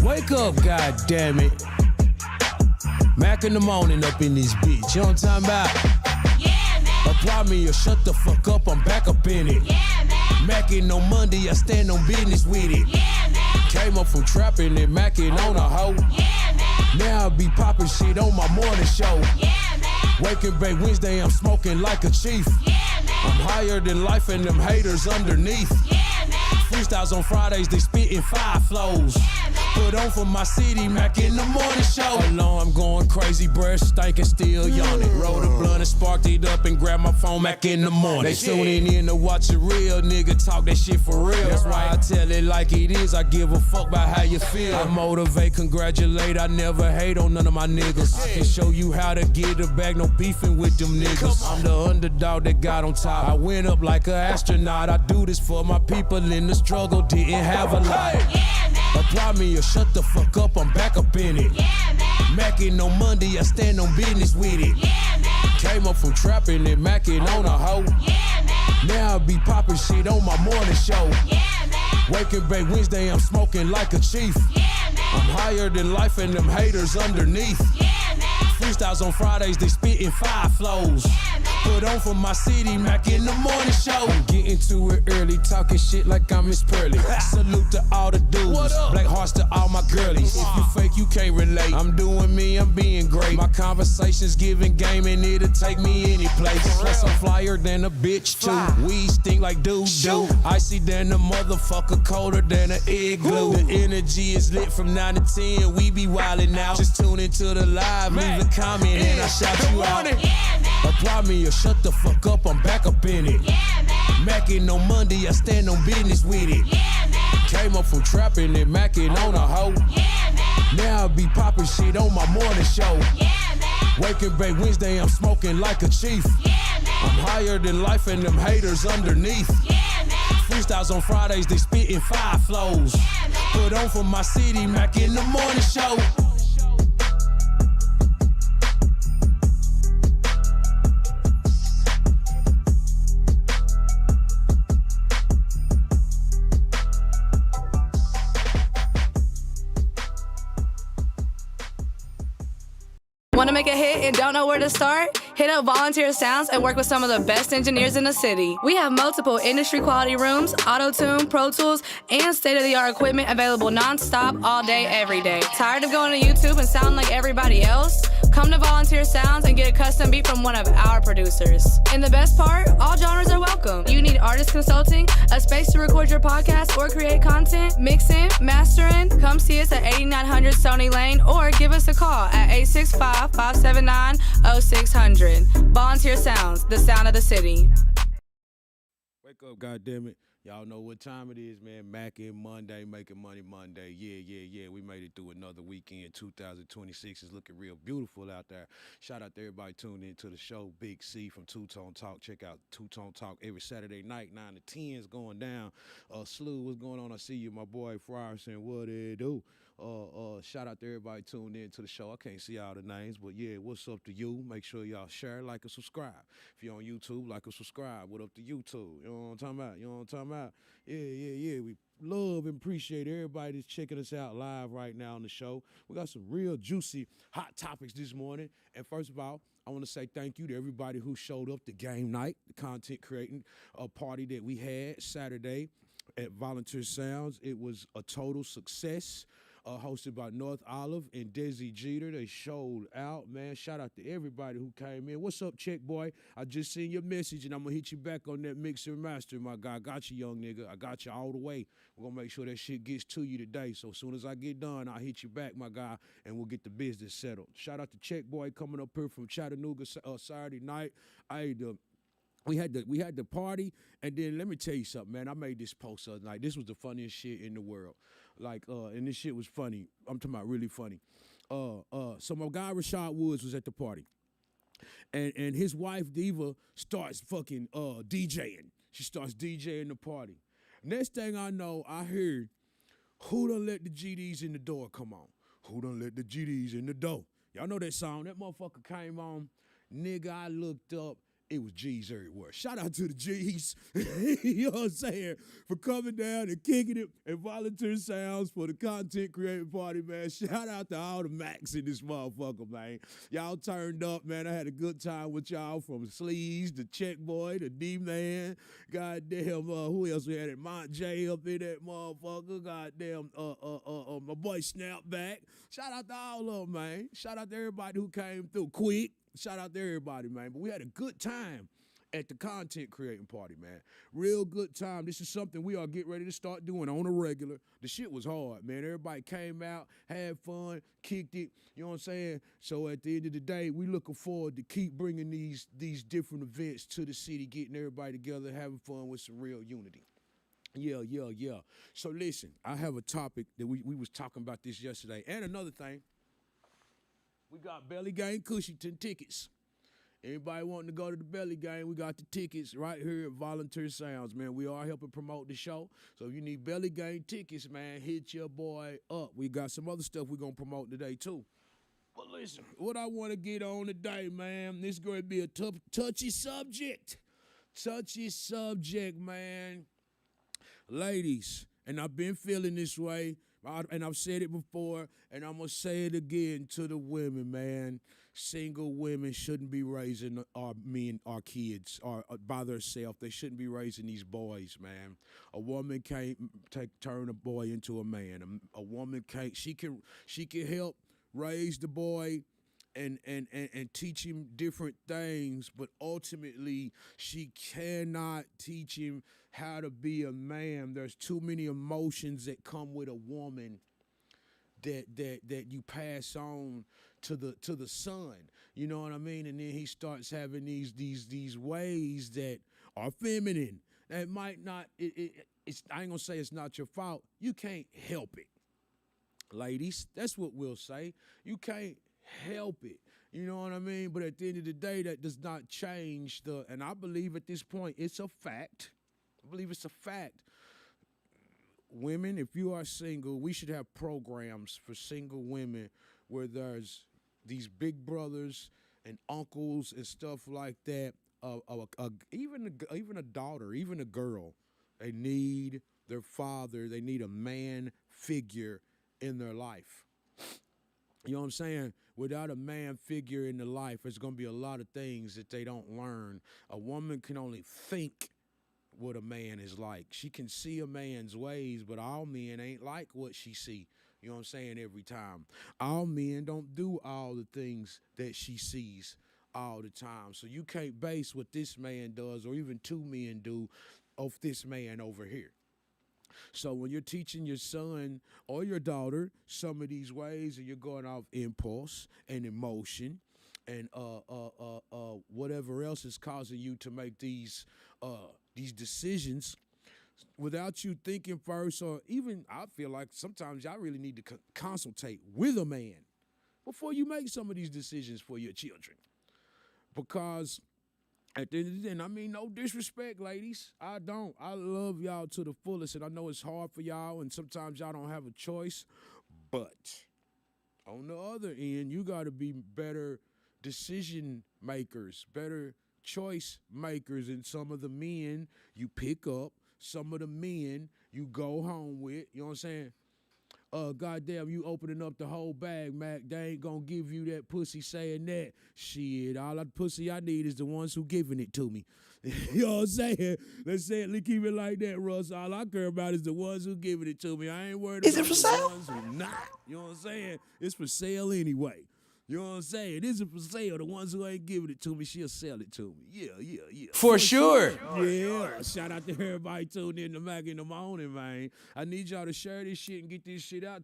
Wake up, goddammit. Mack in the morning up in this bitch. You know what I'm talking about? Yeah, man. Apply me or shut the fuck up, I'm back up in it. Yeah, man. Mackin on Monday, I stand on business with it. Yeah, man. Came up from trapping and Mackin on a hoe. Yeah, man. Now I be popping shit on my morning show. Yeah, man. Waking bake Wednesday, I'm smoking like a chief. Yeah, man. I'm higher than life and them haters underneath. Yeah, man. Freestyles on Fridays, they spitting 5 flows. Put on for my city, Mack in the morning show. Alarm going crazy, breath stinking, still yawning. Roll the blunt and sparked it up and grab my phone, Mack in the morning. They tuning in to watch a real nigga talk that shit for real. That's why I tell it like it is, I give a fuck about how you feel. I motivate, congratulate, I never hate on none of my niggas. I can show you how to get it back, no beefing with them niggas. I'm the underdog that got on top. I went up like an astronaut, I do this for my people in the struggle, didn't have a lot. Yeah, man. Apply me or shut the fuck up, I'm back up in it. Yeah, man. Mackin on Monday, I stand on business with it. Yeah, man. Came up from trapping and Mackin on a hoe. Yeah, man. Now I be popping shit on my morning show. Yeah, man. Waking bake Wednesday, I'm smoking like a chief. Yeah, man. I'm higher than life and them haters underneath. Yeah, man. Freestyles on Fridays, they spitting 5 flows. Put on for my city, Mack in the morning show. I'm getting to it early, talking shit like I'm Miss Pearly. Salute to all the dudes, black hearts to all my girlies. If you fake, you can't relate. I'm doing me, I'm being great. My conversations giving game and it'll take me any place. Plus I'm flyer than a bitch too. We stink like doo. Icy than a motherfucker, colder than an igloo. The energy is lit from 9 to 10, we be wildin' out. Just tune into the live, leave a comment and I shout you out. Yeah, man. Apply me or shut the fuck up, I'm back up in it. Yeah, man. Mackin on Monday, I stand on business with it. Yeah, man. Came up from trapping and Mackin on a hoe. Yeah, man. Now I be popping shit on my morning show. Yeah, man. Waking bake Wednesday, I'm smoking like a chief. Yeah, man. I'm higher than life and them haters underneath. Yeah, man. Freestyles on Fridays, they spitting 5 flows. Put on for my city, Mack in the morning show. Want to make a hit and don't know where to start? Hit up Volunteer Sounds and work with some of the best engineers in the city. We have multiple industry quality rooms, auto-tune, Pro Tools, and state-of-the-art equipment available non-stop all day, every day. Tired of going to YouTube and sounding like everybody else? Come to Volunteer Sounds and get a custom beat from one of our producers. And the best part, all genres are welcome. You need artist consulting, a space to record your podcast or create content, mixing, mastering? Come see us at 8900 Stony Lane or give us a call at 865-579-0600. Volunteer Sounds, the sound of the city. Wake up, goddammit. Y'all know what time it is, man. Mackin Monday, making money Monday. Yeah. We made it through another weekend. 2026 is looking real beautiful out there. Shout out to everybody tuned in to the show. Big C from Two Tone Talk. Check out Two Tone Talk every Saturday night, 9 to 10 is going down. Slew, what's going on? I see you, my boy Fryer saying, what they do? Shout out to everybody tuned in to the show. I can't see all the names, but yeah, what's up to you? Make sure y'all share, like, and subscribe. If you're on YouTube, like and subscribe. What up to YouTube? You know what I'm talking about? Yeah. We love and appreciate everybody that's checking us out live right now on the show. We got some real juicy, hot topics this morning. And first of all, I want to say thank you to everybody who showed up to game night, the content creating party that we had Saturday at Volunteer Sounds. It was a total success. Hosted by North Olive and Desi Jeter. They showed out, man. Shout out to everybody who came in. What's up, Check Boy? I just seen your message, and I'm going to hit you back on that mixer and master, my guy. I got you, young nigga. I got you all the way. We're going to make sure that shit gets to you today. So as soon as I get done, I'll hit you back, my guy, and we'll get the business settled. Shout out to Check Boy coming up here from Chattanooga Saturday night. We had the party, and then let me tell you something, man. I made this post the other night. This was the funniest shit in the world. And this shit was funny. I'm talking about really funny. So my guy Rashad Woods was at the party, and his wife Diva starts fucking DJing. She starts DJing the party. Next thing I know, I heard, who done let the GDs in the door come on? Who done let the GDs in the door? Y'all know that song? That motherfucker came on. Nigga, I looked up. it was G's everywhere. Shout out to the G's, you know what I'm saying, for coming down and kicking it and volunteer sounds for the content creating party, man. Shout out to all the Macks in this motherfucker, man. Y'all turned up, man. I had a good time with y'all, from Sleeves, the Check Boy, the D-Man. Goddamn, who else we had it? Mont J up in that motherfucker. Goddamn, my boy Snapback. Shout out to all of them, man. Shout out to everybody who came through quick. Shout out to everybody, man. But we had a good time at the content creating party, man. Real good time. This is something we are getting ready to start doing on a regular. The shit was hard, man. Everybody came out, had fun, kicked it. You know what I'm saying? So at the end of the day, we looking forward to keep bringing these different events to the city, getting everybody together, having fun with some real unity. Yeah. So listen, I have a topic that we was talking about this yesterday. And another thing, we got Belly Game Cushington tickets. Anybody wanting to go to the Belly Game, we got the tickets right here at Volunteer Sounds, man. We are helping promote the show. So if you need Belly Game tickets, man, hit your boy up. We got some other stuff we're going to promote today, too. But listen, what I want to get on today, man, this is going to be a touchy subject. Touchy subject, man. Ladies, and I've been feeling this way, and I've said it before, and I'm going to say it again to the women, man. Single women shouldn't be raising our kids by themselves. They shouldn't be raising these boys, man. A woman can't turn a boy into a man. A woman can't. She can help raise the boy and teach him different things, but ultimately she cannot teach him how to be a man. There's too many emotions that come with a woman that you pass on to the son. You know what I mean? And then he starts having these ways that are feminine. That might not it's I ain't gonna say it's not your fault. You can't help it. Ladies, that's what we'll say. You can't help it. You know what I mean? But at the end of the day, that does not change and I believe at this point it's a fact. I believe it's a fact. Women, if you are single, we should have programs for single women where there's these big brothers and uncles and stuff like that. Even a daughter, even a girl, they need their father. They need a man figure in their life. You know what I'm saying? Without a man figure in their life, there's going to be a lot of things that they don't learn. A woman can only think what a man is like. She can see a man's ways, but all men ain't like what she see. You know what I'm saying? Every time. All men don't do all the things that she sees all the time. So you can't base what this man does or even two men do off this man over here. So when you're teaching your son or your daughter some of these ways and you're going off impulse and emotion and whatever else is causing you to make these decisions without you thinking first, or even I feel like sometimes y'all really need to consultate with a man before you make some of these decisions for your children. Because at the end of the day, and I mean no disrespect, ladies, I don't. I love y'all to the fullest, and I know it's hard for y'all, and sometimes y'all don't have a choice. But on the other end, you got to be better decision makers, better choice makers, and some of the men you pick up, some of the men you go home with, you know what I'm saying? Goddamn, you opening up the whole bag, Mac. They ain't gonna give you that pussy saying that. Shit, all that pussy I need is the ones who giving it to me. You know what I'm saying? Let's say it, let's keep it like that, Russ. All I care about is the ones who giving it to me. I ain't worried about the ones who not. You know what I'm saying? It's for sale anyway. You know what I'm saying? This is for sale. The ones who ain't giving it to me, she'll sell it to me. Yeah. For sure. Yeah. Shout out to everybody tuned in to Mackinthemorning, man. I need y'all to share this shit and get this shit out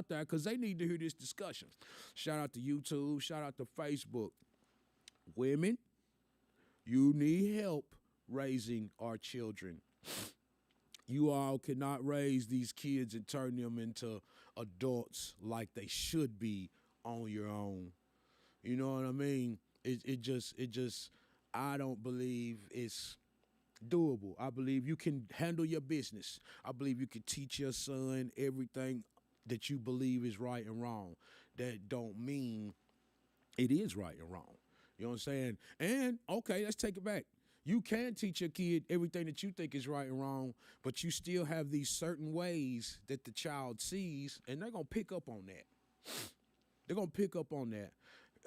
there because they need to hear this discussion. Shout out to YouTube. Shout out to Facebook. Women, you need help raising our children. You all cannot raise these kids and turn them into adults like they should be on your own. You know what I mean? It just I don't believe it's doable. I believe you can handle your business. I believe you can teach your son everything that you believe is right and wrong. That don't mean it is right and wrong. You know what I'm saying? And, okay, let's take it back. You can teach your kid everything that you think is right and wrong, but you still have these certain ways that the child sees, and they're going to pick up on that. They're going to pick up on that.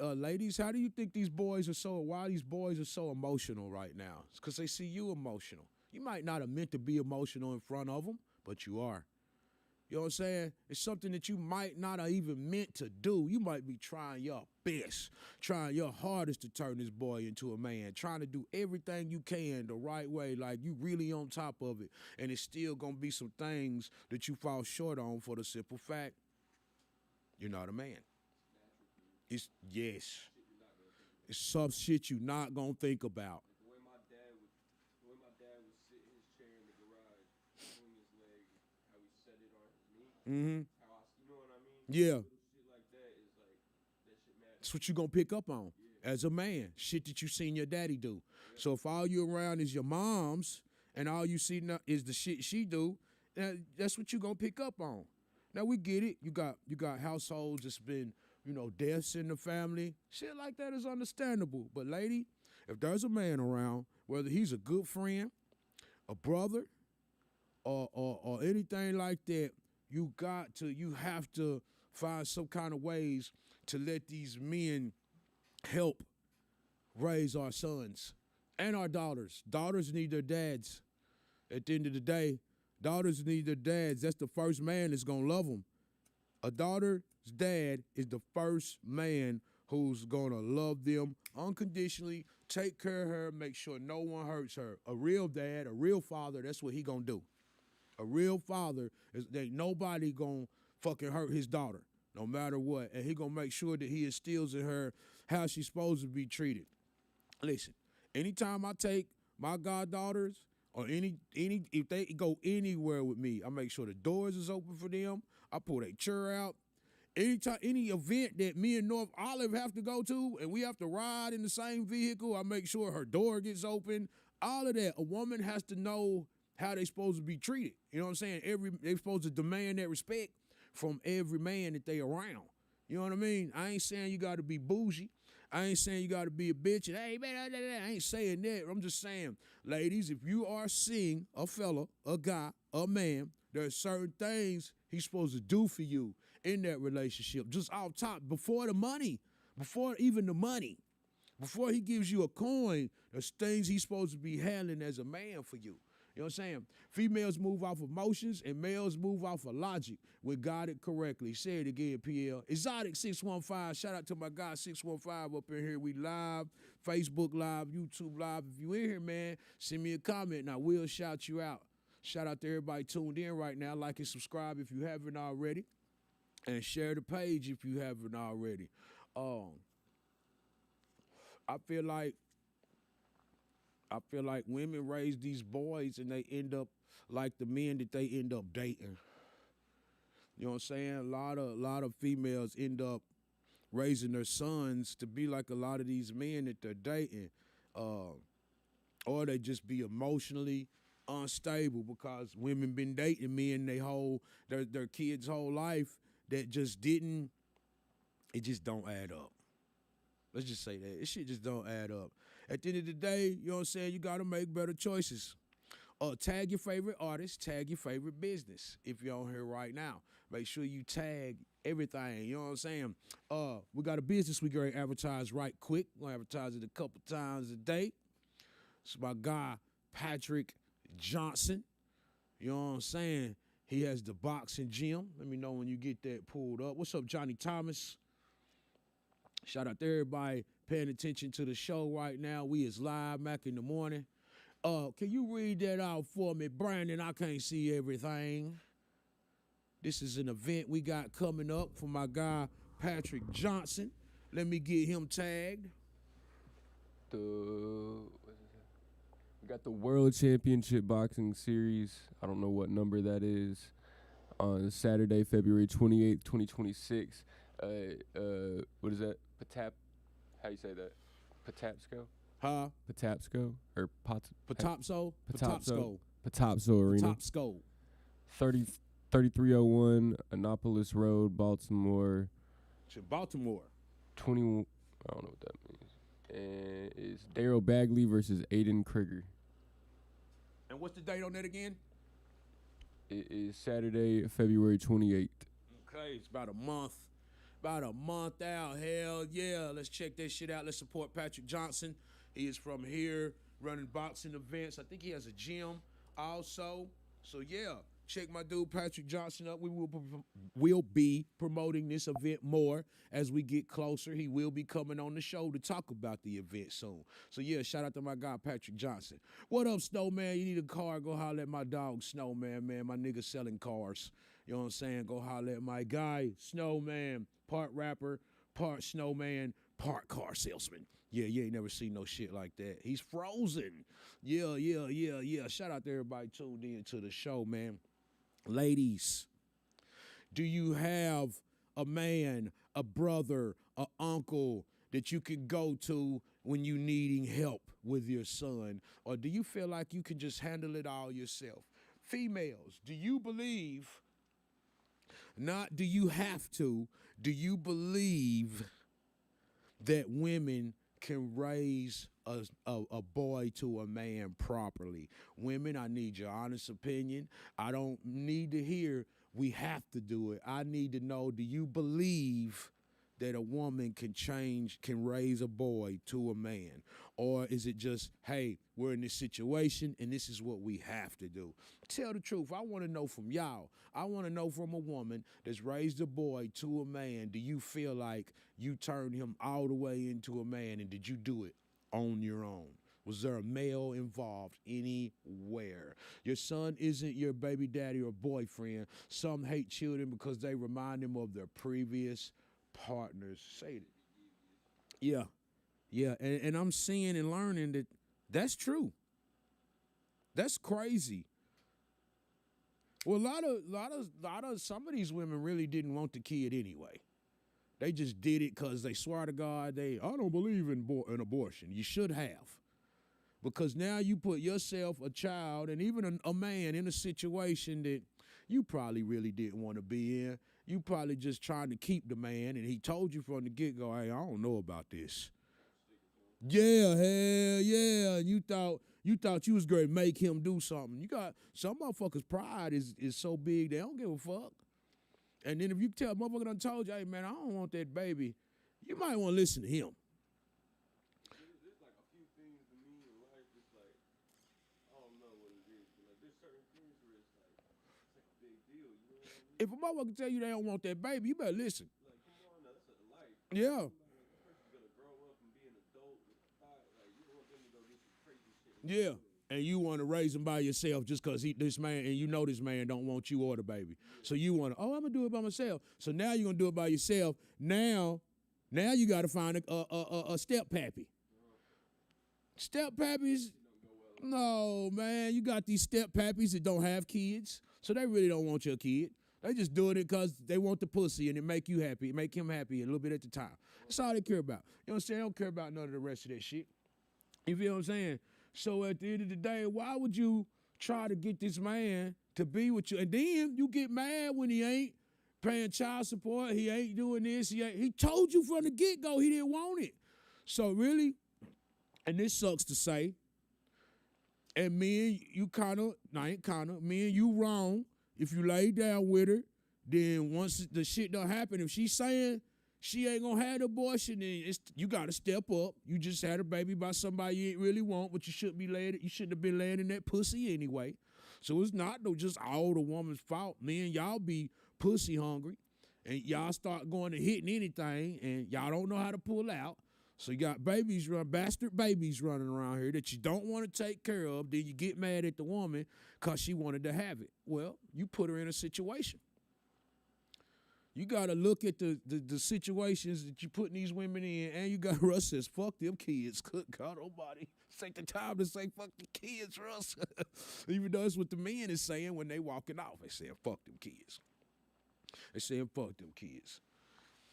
Ladies, how do you think why these boys are so emotional right now? It's because they see you emotional. You might not have meant to be emotional in front of them, but you are. You know what I'm saying? It's something that you might not have even meant to do. You might be trying your best, trying your hardest to turn this boy into a man, trying to do everything you can the right way, like you really on top of it. And it's still going to be some things that you fall short on for the simple fact you're not a man. It's some shit you're not going to think about. The way my dad would sit in his chair in the garage, swing his leg, how he set it on his knee. Mm-hmm. You know what I mean? Yeah. Little shit like that is like, that shit matters. That's what you're going to pick up on as a man. Shit that you seen your daddy do. Yeah. So if all you around is your mom's and all you see now is the shit she do, that's what you're going to pick up on. Now, we get it. You got households that's been, deaths in the family. Shit like that is understandable. But, lady, if there's a man around, whether he's a good friend, a brother, or anything like that, you have to find some kind of ways to let these men help raise our sons and our daughters. Daughters need their dads. At the end of the day, daughters need their dads. That's the first man that's going to love them. A daughter's dad is the first man who's going to love them unconditionally, take care of her, make sure no one hurts her. A real dad, a real father, that's what he going to do. A real father, ain't nobody going to fucking hurt his daughter, no matter what. And he going to make sure that he instills in her how she's supposed to be treated. Listen, anytime I take my goddaughters or if they go anywhere with me, I make sure the doors is open for them. I pull their chair out. Anytime, any event that me and North Olive have to go to and we have to ride in the same vehicle, I make sure her door gets open. All of that. A woman has to know how they supposed to be treated. You know what I'm saying? They supposed to demand that respect from every man that they around. You know what I mean? I ain't saying you got to be bougie. I ain't saying you got to be a bitch. And, hey, man, I ain't saying that. I'm just saying, ladies, if you are seeing a fella, a guy, a man, there are certain things he's supposed to do for you in that relationship. Just off top, before the money, before even the money, before he gives you a coin, there's things he's supposed to be handling as a man for you. You know what I'm saying? Females move off emotions and males move off of logic when got it correctly. Say it again, PL. Exotic 615. Shout out to my guy 615 up in here. We live, Facebook live, YouTube live. If you in here, man, send me a comment and I will shout you out. Shout out to everybody tuned in right now. Like and subscribe if you haven't already. And share the page if you haven't already. I feel like women raise these boys and they end up like the men that they end up dating. You know what I'm saying? A lot of females end up raising their sons to be like a lot of these men that they're dating. Or they just be emotionally unstable because women been dating men their kids' whole life that just didn't, it just don't add up. Let's just say that. It shit just don't add up. At the end of the day, you know what I'm saying, you got to make better choices. Tag your favorite artist, tag your favorite business. If you're on here right now, make sure you tag everything. You know what I'm saying? We got a business we going to advertise right quick. We're going to advertise it a couple times a day. It's my guy, Patrick Johnson. You know what I'm saying? He has the boxing gym. Let me know when you get that pulled up. What's up, Johnny Thomas? Shout out to everybody paying attention to the show right now. We is live, Mackinthemorning. Can you read that out for me, Brandon? I can't see everything. This is an event we got coming up for my guy, Patrick Johnson. Let me get him tagged. We got the World Championship Boxing Series. I don't know what number that is. On Saturday, February 28th, 2026. What is that? How you say that? Patapsco? Huh? Patapsco? Or Patapsco? Patapsco Arena. Patapsco. 3301 Annapolis Road, Baltimore. Baltimore. 21. I don't know what that means. And it's Daryl Bagley versus Aiden Krieger. And what's the date on that again? It is Saturday, February 28th. Okay, it's about a month. About a month out. Hell yeah. Let's check that shit out. Let's support Patrick Johnson. He is from here running boxing events. I think he has a gym also. So yeah, check my dude Patrick Johnson up. We will be promoting this event more as we get closer. He will be coming on the show to talk about the event soon. So yeah, shout out to my guy Patrick Johnson. What up, Snowman? You need a car? Go holler at my dog Snowman, man. My nigga selling cars. You know what I'm saying? Go holler at my guy Snowman, part rapper, part snowman, part car salesman. Yeah, you ain't never seen no shit like that. He's frozen. Yeah. Shout out to everybody tuned in to the show, man. Ladies, do you have a man, a brother, a uncle that you can go to when you needing help with your son? Or do you feel like you can just handle it all yourself? Females, do you believe, not do you have to, do you believe that women can raise a boy to a man properly? Women, I need your honest opinion. I don't need to hear we have to do it. I need to know, do you believe that a woman can raise a boy to a man? Or is it just, hey, we're in this situation and this is what we have to do? Tell the truth. I want to know from y'all. I want to know from a woman that's raised a boy to a man, do you feel like you turned him all the way into a man, and did you do it on your own? Was there a male involved anywhere? Your son isn't your baby daddy or boyfriend. Some hate children because they remind them of their previous partners. Say it. Yeah. And I'm seeing and learning that that's true. That's crazy. Well, a lot of some of these women really didn't want the kid anyway. They just did it because they swear to God, I don't believe in an abortion. You should have. Because now you put yourself, a child, and even a man in a situation that you probably really didn't want to be in. You probably just trying to keep the man, and he told you from the get-go, hey, I don't know about this. Yeah, hell yeah. You thought you was going to make him do something. You got some motherfuckers' pride is so big they don't give a fuck. And then if you tell a motherfucker done told you, hey man, I don't want that baby, you might want to listen to him. There's like a few things to me in life. It's like I don't know what it is, but like there's certain things where it's like a big deal. You know what I mean? If a motherfucker tell you they don't want that baby, you better listen. Like come on, now, that's a life. Yeah. The person's gonna grow up and be an adult with a thought. Like you don't want them to go do some crazy shit. Yeah. And you want to raise him by yourself just because this man, and you know this man don't want you or the baby. So you want to, I'm going to do it by myself. So now you're going to do it by yourself. Now you got to find a step pappy. Step pappies, no, man. You got these step pappies that don't have kids. So they really don't want your kid. They just doing it because they want the pussy and it make you happy, make him happy a little bit at the time. That's all they care about. You know what I'm saying? They don't care about none of the rest of that shit. You feel what I'm saying? So at the end of the day, why would you try to get this man to be with you? And then you get mad when he ain't paying child support, he ain't doing this, he me from the get-go he didn't want it. So really, and this sucks to say, and me and you me and you wrong. If you lay down with her, then once the shit don't happen, if she's saying she ain't gonna have the abortion, then you gotta step up. You just had a baby by somebody you ain't really want, but you shouldn't have been laying in that pussy anyway. So it's not just all the woman's fault. Me and y'all be pussy hungry, and y'all start going to hitting anything, and y'all don't know how to pull out. So you got bastard babies running around here that you don't want to take care of. Then you get mad at the woman because she wanted to have it. Well, you put her in a situation. You got to look at the situations that you're putting these women in, and you got Russ says, fuck them kids. Good God almighty. Take the time to say fuck the kids, Russ. Even though it's what the men is saying when they walking off. They saying fuck them kids. They saying fuck them kids.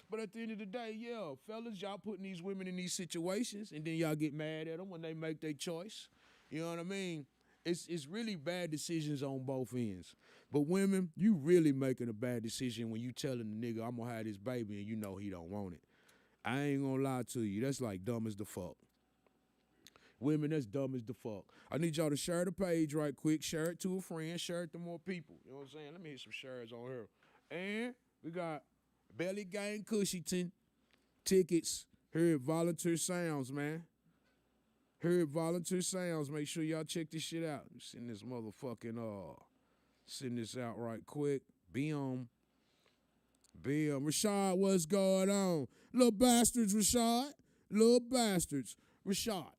But at the end of the day, yeah, fellas, y'all putting these women in these situations, and then y'all get mad at them when they make their choice. You know what I mean? It's really bad decisions on both ends. But women, you really making a bad decision when you telling the nigga, I'm going to have this baby, and you know he don't want it. I ain't gonna lie to you. That's like dumb as the fuck. Women, that's dumb as the fuck. I need y'all to share the page right quick. Share it to a friend. Share it to more people. You know what I'm saying? Let me hit some shares on here. And we got Belly Gang Cushyton tickets here at Volunteer Sounds, man. Here at Volunteer Sounds. Make sure y'all check this shit out. Send this motherfucking, send this out right quick. Bam. Rashad, what's going on? Little bastards, Rashad. Little bastards. Rashad,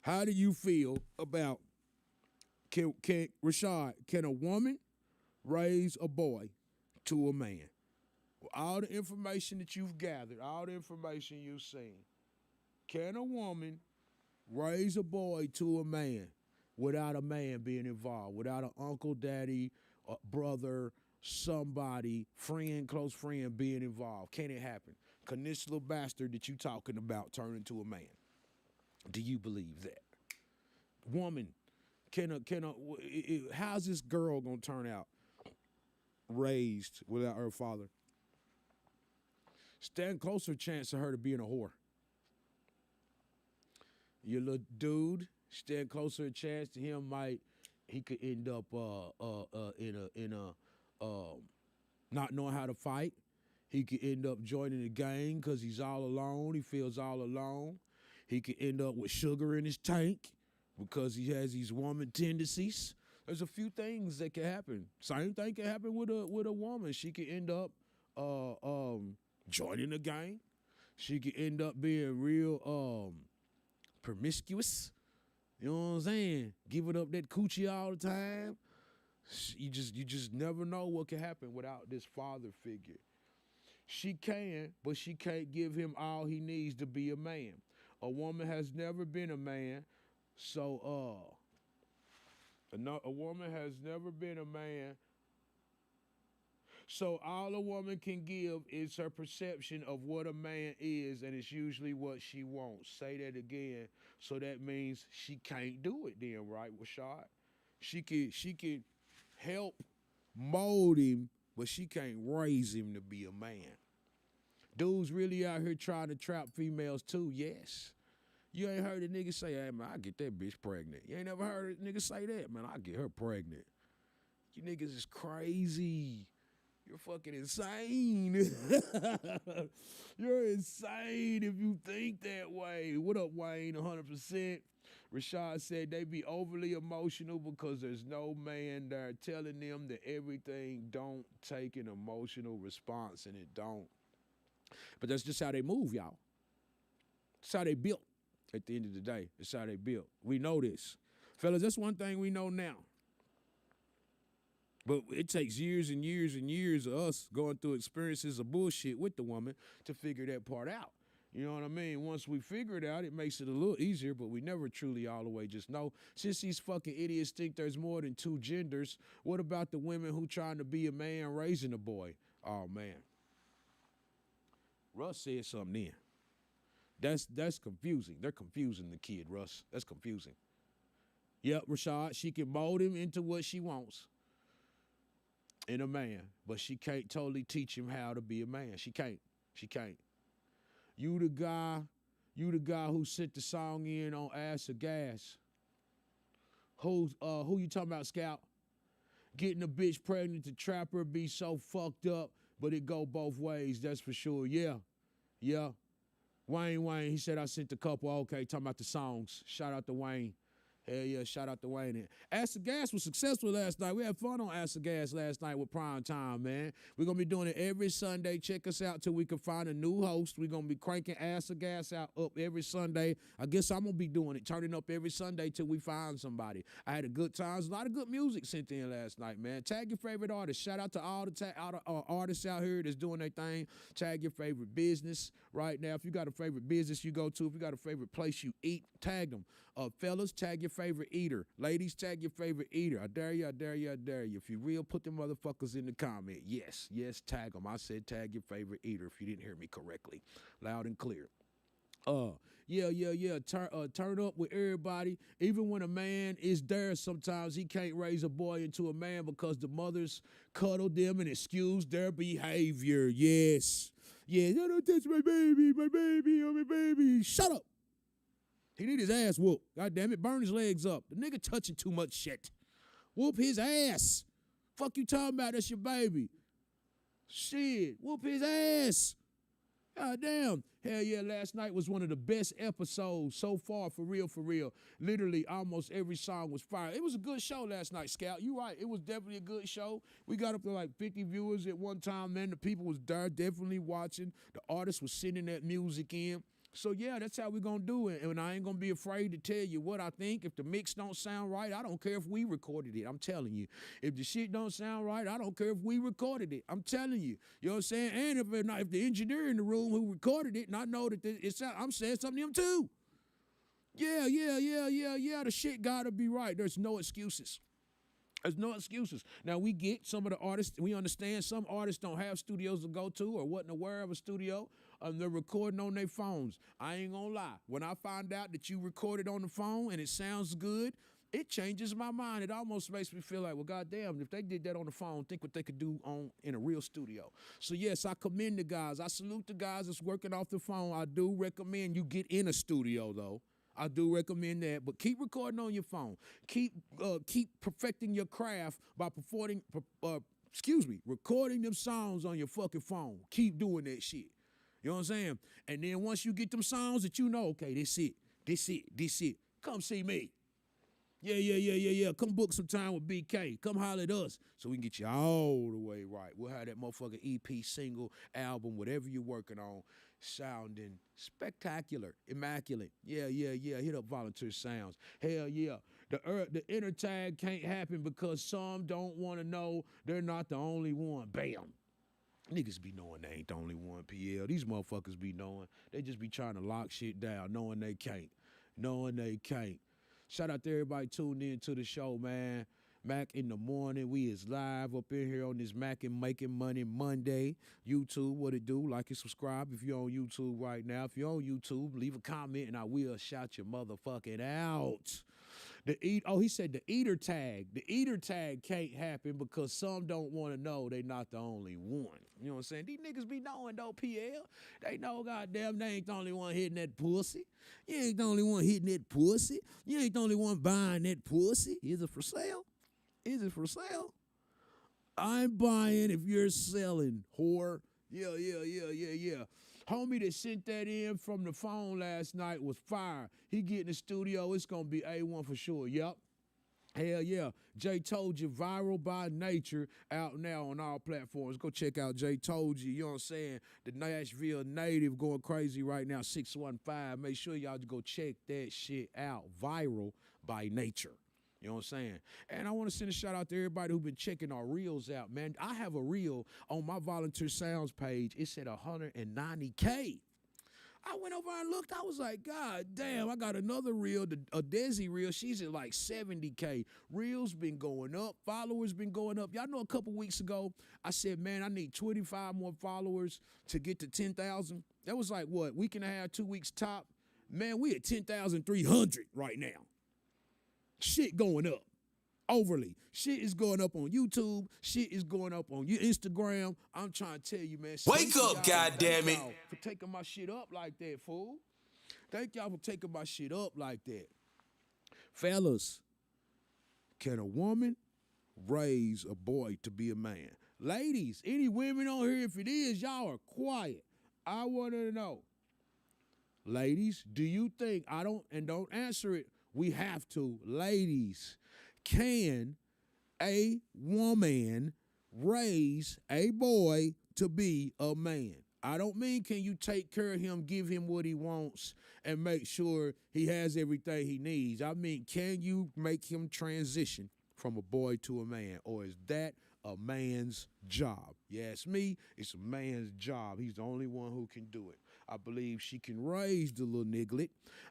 how do you feel about, Rashad, can a woman raise a boy to a man? With all the information that you've gathered, all the information you've seen, can a woman raise a boy to a man without a man being involved, without an uncle, daddy, brother, somebody, friend, close friend being involved? Can it happen? Can this little bastard that you talking about turn into a man? Do you believe that? Woman, how's this girl gonna turn out raised without her father? Stand closer chance of her to being a whore. Your little dude, stand closer a chance to him he could end up in a not knowing how to fight. He could end up joining the gang because he's all alone. He feels all alone. He could end up with sugar in his tank because he has these woman tendencies. There's a few things that can happen. Same thing can happen with a woman. She could end up joining the gang. She could end up being real promiscuous. You know what I'm saying? Giving up that coochie all the time. You just never know what can happen without this father figure. She can, but she can't give him all he needs to be a man. A woman has never been a man, so a woman has never been a man. So all a woman can give is her perception of what a man is, and it's usually what she wants. Say that again. So that means she can't do it then, right, Rashad? She could help mold him, but she can't raise him to be a man. Dudes really out here trying to trap females too, yes. You ain't heard a nigga say, hey, man, I get that bitch pregnant. You ain't never heard a nigga say that, man, I get her pregnant. You niggas is crazy. You're fucking insane. You're insane if you think that way. What up, Wayne? 100%. Rashad said they be overly emotional because there's no man there telling them that everything don't take an emotional response, and it don't. But that's just how they move, y'all. That's how they built at the end of the day. That's how they built. We know this. Fellas, that's one thing we know now. But it takes years and years and years of us going through experiences of bullshit with the woman to figure that part out. You know what I mean? Once we figure it out, it makes it a little easier, but we never truly all the way just know. Since these fucking idiots think there's more than two genders, what about the women who trying to be a man raising a boy? Oh, man. Russ said something then. That's confusing. They're confusing the kid, Russ. That's confusing. Yep, Rashad, she can mold him into what she wants in a man, but she can't totally teach him how to be a man. She can't. You the guy who sent the song in on Ass or Gas. Who you talking about, Scout? Getting a bitch pregnant to trap her be so fucked up, but it go both ways, that's for sure. Yeah. Wayne, he said I sent a couple. Okay, talking about the songs. Shout out to Wayne. Hell yeah, shout out to Wayne. Acid Gas was successful last night. We had fun on Acid Gas last night with Prime Time, man. We're going to be doing it every Sunday. Check us out till we can find a new host. We're going to be cranking Acid Gas out up every Sunday. I guess I'm going to be doing it, turning up every Sunday till we find somebody. I had a good time. A lot of good music sent in last night, man. Tag your favorite artist. Shout out to all the artists out here that's doing their thing. Tag your favorite business right now. If you got a favorite business you go to, if you got a favorite place you eat, tag them. Fellas, tag your favorite eater. Ladies, tag your favorite eater. I dare you. If you real, put them motherfuckers in the comment. Yes, tag them. I said tag your favorite eater if you didn't hear me correctly. Loud and clear. Turn up with everybody. Even when a man is there, sometimes he can't raise a boy into a man because the mothers cuddle them and excuse their behavior. Yes. Yeah, don't touch my baby, oh my baby. Shut up. He need his ass whooped. God damn it, burn his legs up. The nigga touching too much shit. Whoop his ass. Fuck you talking about? That's your baby. Shit, whoop his ass. God damn. Hell yeah, last night was one of the best episodes so far, for real, for real. Literally, almost every song was fire. It was a good show last night, Scout. You right. It was definitely a good show. We got up to like 50 viewers at one time, man. The people was there definitely watching. The artists was sending that music in. So yeah, that's how we gonna do it. And I ain't gonna be afraid to tell you what I think. If the mix don't sound right, I don't care if we recorded it. I'm telling you. If the shit don't sound right, I don't care if we recorded it. I'm telling you. You know what I'm saying? And if the engineer in the room who recorded it, and I know that I'm saying something to him too. Yeah. The shit gotta be right. There's no excuses. There's no excuses. Now, we get some of the artists, we understand some artists don't have studios to go to or wasn't aware of a studio. They're recording on their phones. I ain't gonna lie. When I find out that you recorded on the phone and it sounds good, it changes my mind. It almost makes me feel like, well, goddamn, if they did that on the phone, think what they could do in a real studio. So, yes, I commend the guys. I salute the guys that's working off the phone. I do recommend you get in a studio, though. I do recommend that, but keep recording on your phone. Keep perfecting your craft by recording them songs on your fucking phone. Keep doing that shit. You know what I'm saying? And then once you get them songs that you know, okay, this it, come see me. Yeah. Come book some time with BK. Come holler at us so we can get you all the way right. We'll have that motherfucking EP, single, album, whatever you're working on, sounding spectacular, immaculate. Yeah. Hit up Volunteer Sounds. Hell yeah. The inner tag can't happen because some don't want to know they're not the only one. Bam. Niggas be knowing they ain't the only one, PL. These motherfuckers be knowing. They just be trying to lock shit down, knowing they can't. Shout out to everybody tuned in to the show, man. Mack in the morning. We is live up in here on this Mackin Making Money Monday. YouTube, what it do? Like and subscribe if you're on YouTube right now. If you're on YouTube, leave a comment and I will shout your motherfucking out. He said the eater tag. The eater tag can't happen because some don't want to know they not the only one. You know what I'm saying? These niggas be knowing though, PL. They know goddamn they ain't the only one hitting that pussy. You ain't the only one hitting that pussy. You ain't the only one buying that pussy. Is it for sale? Is it for sale? I'm buying if you're selling, whore. Yeah. Homie that sent that in from the phone last night was fire. He get in the studio, it's gonna be A1 for sure. Yep. Hell yeah. Jay Told You, Viral by Nature, out now on all platforms. Go check out Jay Told You, you know what I'm saying? The Nashville native going crazy right now, 615. Make sure y'all go check that shit out. Viral by Nature. You know what I'm saying? And I want to send a shout out to everybody who's been checking our reels out, man. I have a reel on my Volunteer Sounds page. It's at 190K. I went over and looked. I was like, God damn, I got another reel, a Desi reel. She's at like 70K. Reels been going up. Followers been going up. Y'all know a couple weeks ago, I said, man, I need 25 more followers to get to 10,000. That was like, what, week and a half, 2 weeks top? Man, we at 10,300 right now. Shit going up. Overly. Shit is going up on YouTube. Shit is going up on your Instagram. I'm trying to tell you, man. Wake up, goddammit. For taking my shit up like that, fool. Thank y'all for taking my shit up like that. Fellas, can a woman raise a boy to be a man? Ladies, any women on here, if it is, y'all are quiet. I want to know. Ladies, do you think, don't answer it, we have to, ladies, can a woman raise a boy to be a man? I don't mean can you take care of him, give him what he wants, and make sure he has everything he needs. I mean, can you make him transition from a boy to a man, or is that a man's job? You ask me, it's a man's job. He's the only one who can do it. I believe she can raise the little niglet.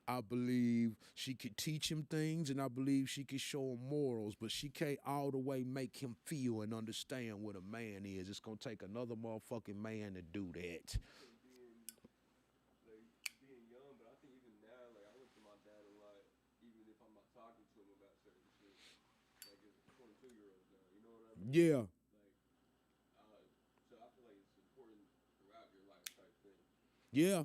I believe she could teach him things, and I believe she could show him morals, but she can't all the way make him feel and understand what a man is. It's going to take another motherfucking man to do that. Being young, but I think even now, like, I look to my dad a lot, even if I'm not talking to him about certain shit. Like, as a 22-year-old now, you know what I mean? Yeah. So I feel like it's important throughout your life type Yeah.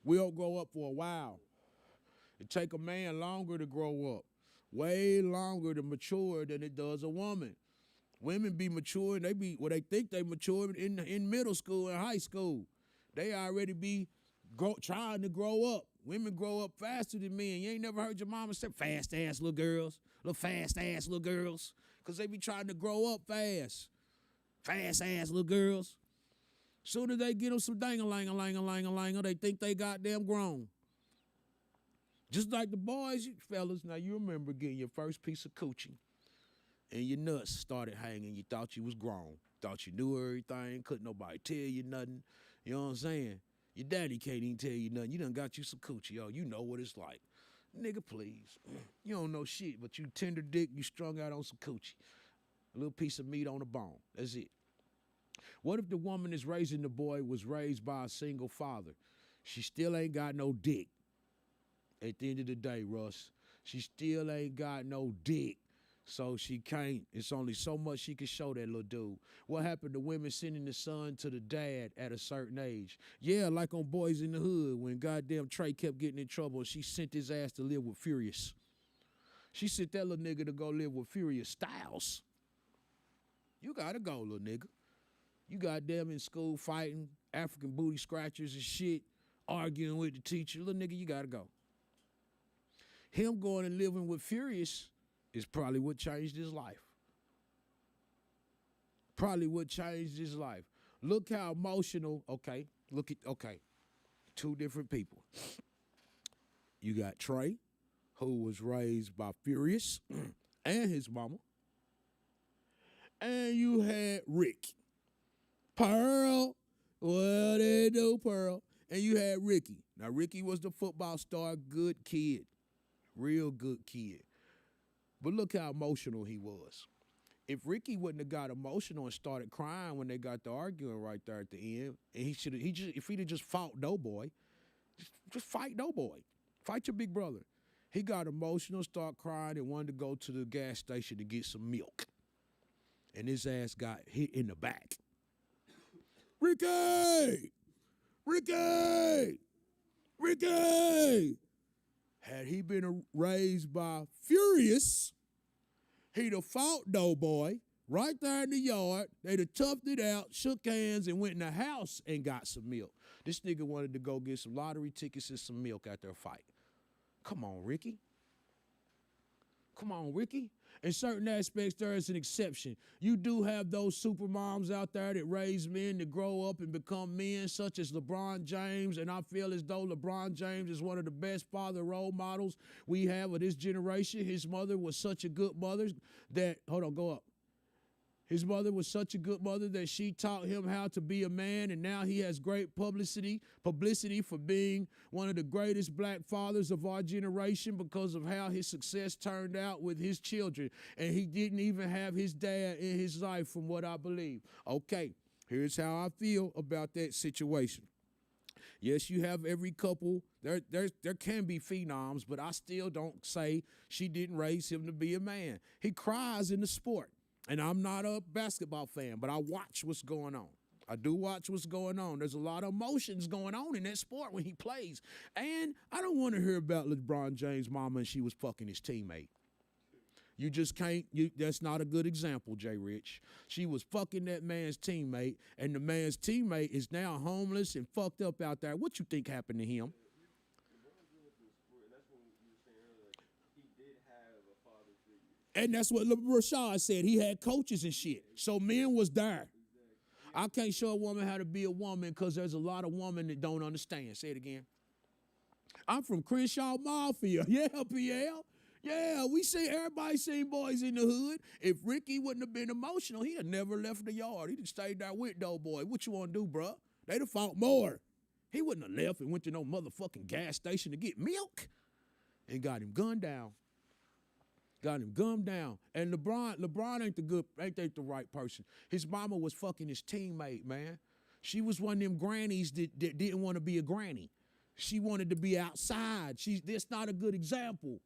We don't grow up for a while. It take a man longer to grow up, way longer to mature than it does a woman. Women be mature and they think they mature in middle school and high school. They already be trying to grow up. Women grow up faster than men. You ain't never heard your mama say fast ass little girls, fast ass little girls, because they be trying to grow up fast. Fast ass little girls. Soon as they get them some dang-a-lang-a-lang-a-lang-a-lang, they think they goddamn grown. Just like the boys, fellas, now you remember getting your first piece of coochie and your nuts started hanging. You thought you was grown. Thought you knew everything. Couldn't nobody tell you nothing. You know what I'm saying? Your daddy can't even tell you nothing. You done got you some coochie. Oh, you know what it's like. Nigga, please. You don't know shit, but you tender dick, you strung out on some coochie. A little piece of meat on the bone. That's it. What if the woman that's raising the boy was raised by a single father? She still ain't got no dick. At the end of the day, Russ, she still ain't got no dick. So she can't, it's only so much she can show that little dude. What happened to women sending the son to the dad at a certain age? Yeah, like on Boys in the Hood, when goddamn Trey kept getting in trouble, she sent his ass to live with Furious. She sent that little nigga to go live with Furious Styles. You gotta go, little nigga. You goddamn in school fighting, African booty scratchers and shit, arguing with the teacher. Little nigga, you gotta go. Him going and living with Furious is probably what changed his life. Probably what changed his life. Look how emotional, okay, two different people. You got Trey, who was raised by Furious and his mama. And you had Rick. Pearl, what they do, Pearl? And you had Ricky. Now, Ricky was the football star, good kid, real good kid. But look how emotional he was. If Ricky wouldn't have got emotional and started crying when they got to arguing right there at the end, and if he'd have just fought Doughboy, just fight Doughboy, fight your big brother. He got emotional, started crying, and wanted to go to the gas station to get some milk. And his ass got hit in the back. Ricky! Ricky! Ricky! Had he been raised by Furious, he'd have fought Doughboy right there in the yard. They'd have toughed it out, shook hands, and went in the house and got some milk. This nigga wanted to go get some lottery tickets and some milk after a fight. Come on, Ricky. Come on, Ricky. In certain aspects, there is an exception. You do have those super moms out there that raise men to grow up and become men, such as LeBron James, and I feel as though LeBron James is one of the best father role models we have of this generation. His mother was such a good mother that, hold on, go up. His mother was such a good mother that she taught him how to be a man, and now he has great publicity for being one of the greatest black fathers of our generation because of how his success turned out with his children. And he didn't even have his dad in his life, from what I believe. Okay, here's how I feel about that situation. Yes, you have every couple. There can be phenoms, but I still don't say she didn't raise him to be a man. He cries in the sport. And I'm not a basketball fan, but I watch what's going on. I do watch what's going on. There's a lot of emotions going on in that sport when he plays. And I don't want to hear about LeBron James' mama and she was fucking his teammate. You just can't, that's not a good example, Jay Rich. She was fucking that man's teammate, and the man's teammate is now homeless and fucked up out there. What you think happened to him? And that's what Rashad said. He had coaches and shit. So men was there. I can't show a woman how to be a woman because there's a lot of women that don't understand. Say it again. I'm from Crenshaw Mafia. Yeah, PL. Yeah, everybody seen Boys in the Hood. If Ricky wouldn't have been emotional, he'd have never left the yard. He'd have stayed there with Doughboy. What you want to do, bro? They'd have fought more. He wouldn't have left and went to no motherfucking gas station to get milk and got him gunned down. Got him gummed down. And LeBron ain't the right person. His mama was fucking his teammate, man. She was one of them grannies that didn't want to be a granny. She wanted to be outside. That's not a good example.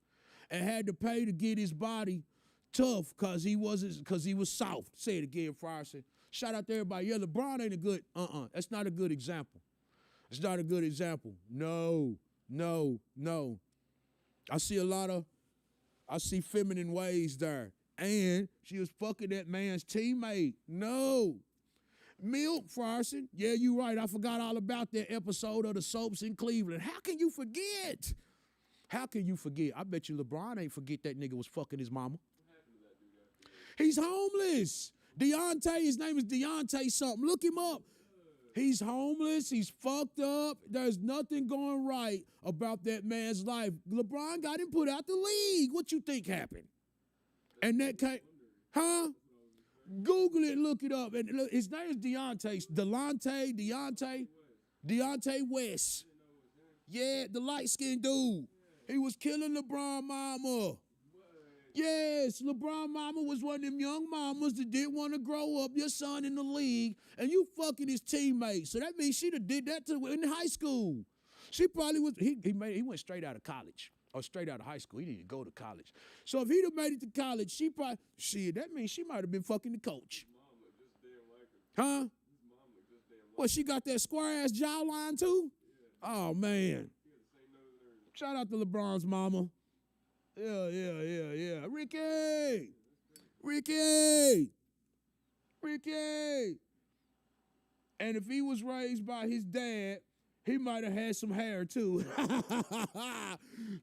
And had to pay to get his body Tough because he was soft. Say it again, Frierson. Shout out to everybody. Yeah, LeBron ain't a good, that's not a good example. It's not a good example. No. I see feminine ways there. And she was fucking that man's teammate. No. Milk, Frierson. Yeah, you right. I forgot all about that episode of the soaps in Cleveland. How can you forget? How can you forget? I bet you LeBron ain't forget that nigga was fucking his mama. He's homeless. Deontay, his name is Deontay something. Look him up. He's homeless. He's fucked up. There's nothing going right about that man's life. LeBron got him put out the league. What you think happened? And that came, huh? Google it, look it up. And look, his name is Deontay West. Yeah, the light-skinned dude. He was killing LeBron mama. Yes, LeBron mama was one of them young mamas that didn't want to grow up your son in the league, and you fucking his teammates. So that means she'd have did that in high school. She probably was, he went straight out of college. Or straight out of high school. He didn't go to college. So if he'd have made it to college, that means she might have been fucking the coach. Huh? Well, she got that square-ass jawline too? Yeah. Oh, man. Shout out to LeBron's mama. Yeah. Ricky. And if he was raised by his dad, he might have had some hair, too.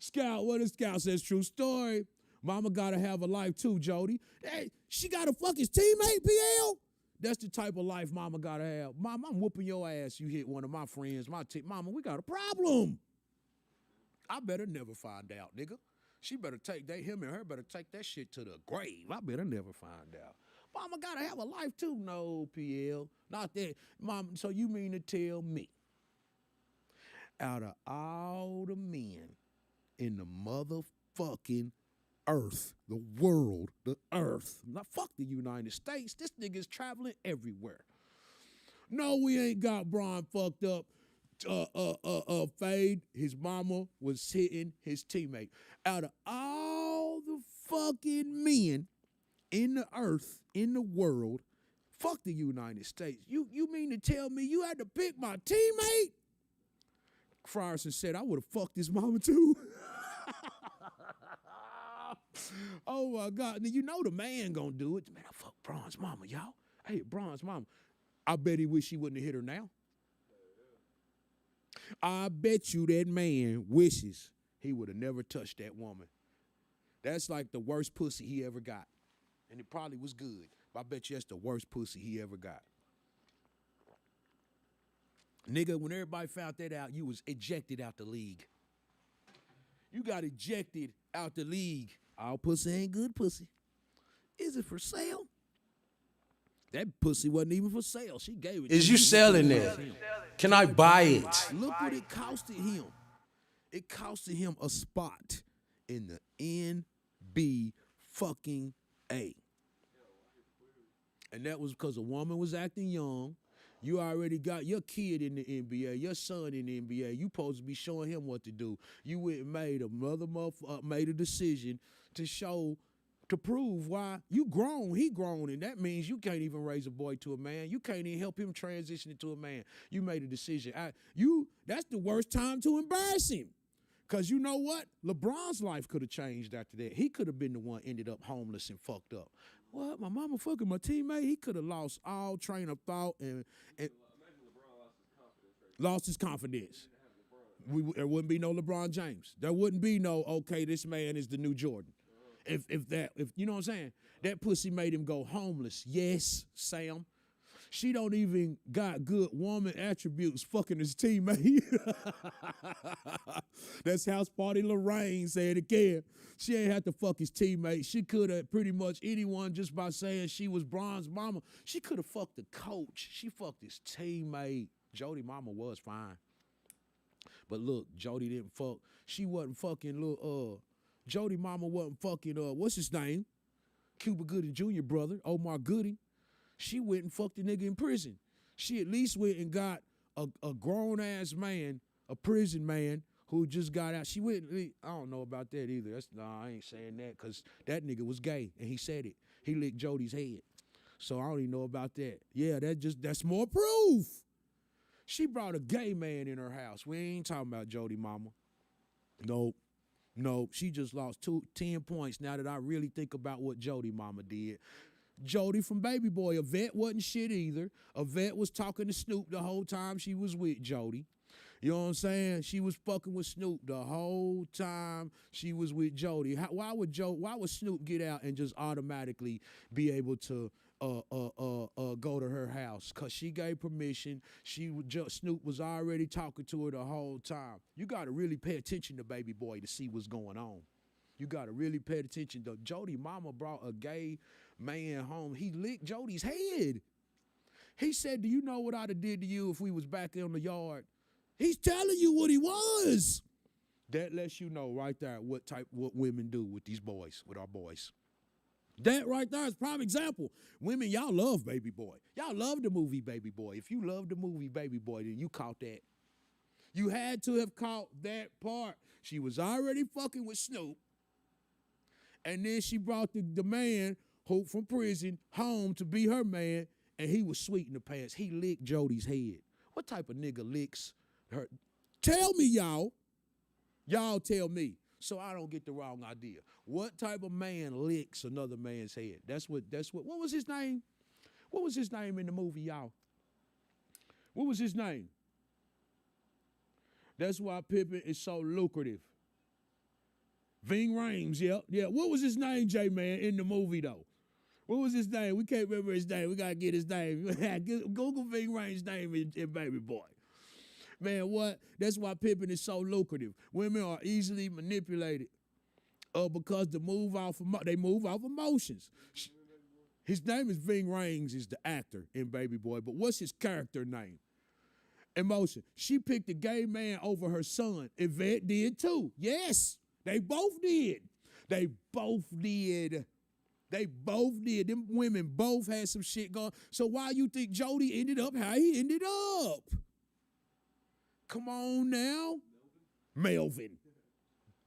Scout, what if Scout says? True story. Mama got to have a life, too, Jody. Hey, she got to fuck his teammate, PL? That's the type of life Mama got to have. Mom, I'm whooping your ass. You hit one of my friends. Mama, we got a problem. I better never find out, nigga. She better take that, him and her better take that shit to the grave. I better never find out. Mama got to have a life, too. No, PL. Not that. Mom, so you mean to tell me, out of all the men in the motherfucking earth, the world, the earth, not fuck the United States, this nigga's traveling everywhere. No, we ain't got Bron fucked up. Fade, his mama was hitting his teammate. Out of all the fucking men in the earth, in the world, fuck the United States. You mean to tell me you had to pick my teammate? Frierson said, I would have fucked his mama too. Oh my God. Now, you know the man gonna do it. Man, I fucked Bron's mama, y'all. Hey, Bron's mama. I bet he wish he wouldn't have hit her now. I bet you that man wishes he would have never touched that woman. That's like the worst pussy he ever got. And it probably was good. But I bet you that's the worst pussy he ever got. Nigga, when everybody found that out, you was ejected out the league. You got ejected out the league. All pussy ain't good pussy. Is it for sale? That pussy wasn't even for sale. She gave it. Is you selling it? Can I buy it? Look what it costed him. It costed him a spot in the NBA. And that was because a woman was acting young. You already got your kid in the NBA, your son in the NBA. You supposed to be showing him what to do. You went and made a decision to prove why you grown, he grown, and that means you can't even raise a boy to a man. You can't even help him transition into a man. You made a decision. That's the worst time to embarrass him. Because you know what? LeBron's life could have changed after that. He could have been the one ended up homeless and fucked up. What? My mama fucking my teammate? He could have lost all train of thought and lost his confidence. There wouldn't be no LeBron James. There wouldn't be no, okay, this man is the new Jordan. If you know what I'm saying? That pussy made him go homeless. Yes, Sam. She don't even got good woman attributes fucking his teammate. That's House Party Lorraine said again. She ain't had to fuck his teammate. She could have pretty much anyone just by saying she was Bron's mama. She could have fucked the coach. She fucked his teammate. Jody mama was fine. But look, Jody didn't fuck. She wasn't fucking little, Jody mama wasn't fucking, what's his name? Cuba Gooding Jr. brother, Omar Gooding. She went and fucked the nigga in prison. She at least went and got a grown-ass man, a prison man, who just got out. She went. I don't know about that either. I ain't saying that because that nigga was gay and he said it. He licked Jody's head. So I don't even know about that. Yeah, that's more proof. She brought a gay man in her house. We ain't talking about Jody mama. Nope. She just lost 10 points now that I really think about what Jody mama did. Jody from Baby Boy. Yvette wasn't shit either. Yvette was talking to Snoop the whole time she was with Jody. You know what I'm saying? She was fucking with Snoop the whole time she was with Jody. Why would Snoop get out and just automatically be able to go to her house? Cause she gave permission. Snoop was already talking to her the whole time. You gotta really pay attention to Baby Boy to see what's going on. You gotta really pay attention. Jody mama brought a gay man home. He licked Jody's head. He said, "Do you know what I'd have did to you if we was back in the yard?" He's telling you what he was. That lets you know right there what women do with these boys, with our boys. That right there is a prime example. Women, y'all love Baby Boy. Y'all love the movie Baby Boy. If you love the movie Baby Boy, then you caught that. You had to have caught that part. She was already fucking with Snoop. And then she brought the man who from prison home to be her man, and he was sweet in the pants. He licked Jody's head. What type of nigga licks her? Tell me, y'all. Y'all tell me, so I don't get the wrong idea. What type of man licks another man's head? What was his name? What was his name in the movie, y'all? What was his name? That's why Pippin is so lucrative. Ving Rhames, yeah. What was his name, J-Man, in the movie, though? What was his name? We can't remember his name. We got to get his name. Google Ving Rhames' name in Baby Boy. Man, what? That's why Pippin is so lucrative. Women are easily manipulated because they move off emotions. His name is Ving Rhames, is the actor in Baby Boy, but what's his character name? Emotion. She picked a gay man over her son. Yvette did too. Yes, they both did. Them women both had some shit going. So why you think Jody ended up how he ended up? Come on now. Melvin.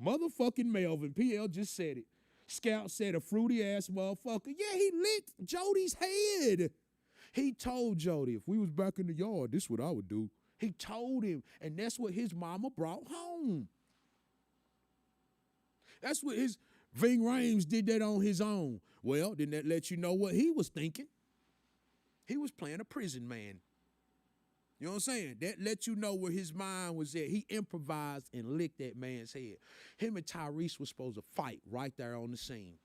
Motherfucking Melvin. PL just said it. Scout said a fruity ass motherfucker. Yeah, he licked Jody's head. He told Jody, if we was back in the yard, this is what I would do. He told him, and that's what his mama brought home. That's what Ving Rhames did that on his own. Well, didn't that let you know what he was thinking? He was playing a prison man. You know what I'm saying? That let you know where his mind was at. He improvised and licked that man's head. Him and Tyrese was supposed to fight right there on the scene.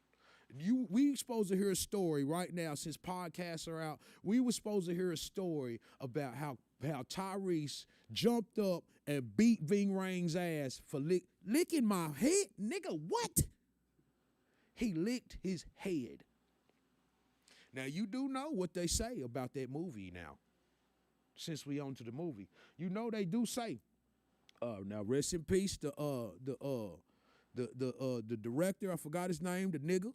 We supposed to hear a story right now, since podcasts are out. We were supposed to hear a story about how Tyrese jumped up and beat Ving Rhames' ass for licking my head. Nigga, what? He licked his head. Now, you do know what they say about that movie now. Since we on to the movie, you know they do say, now rest in peace the director, I forgot his name, the nigga.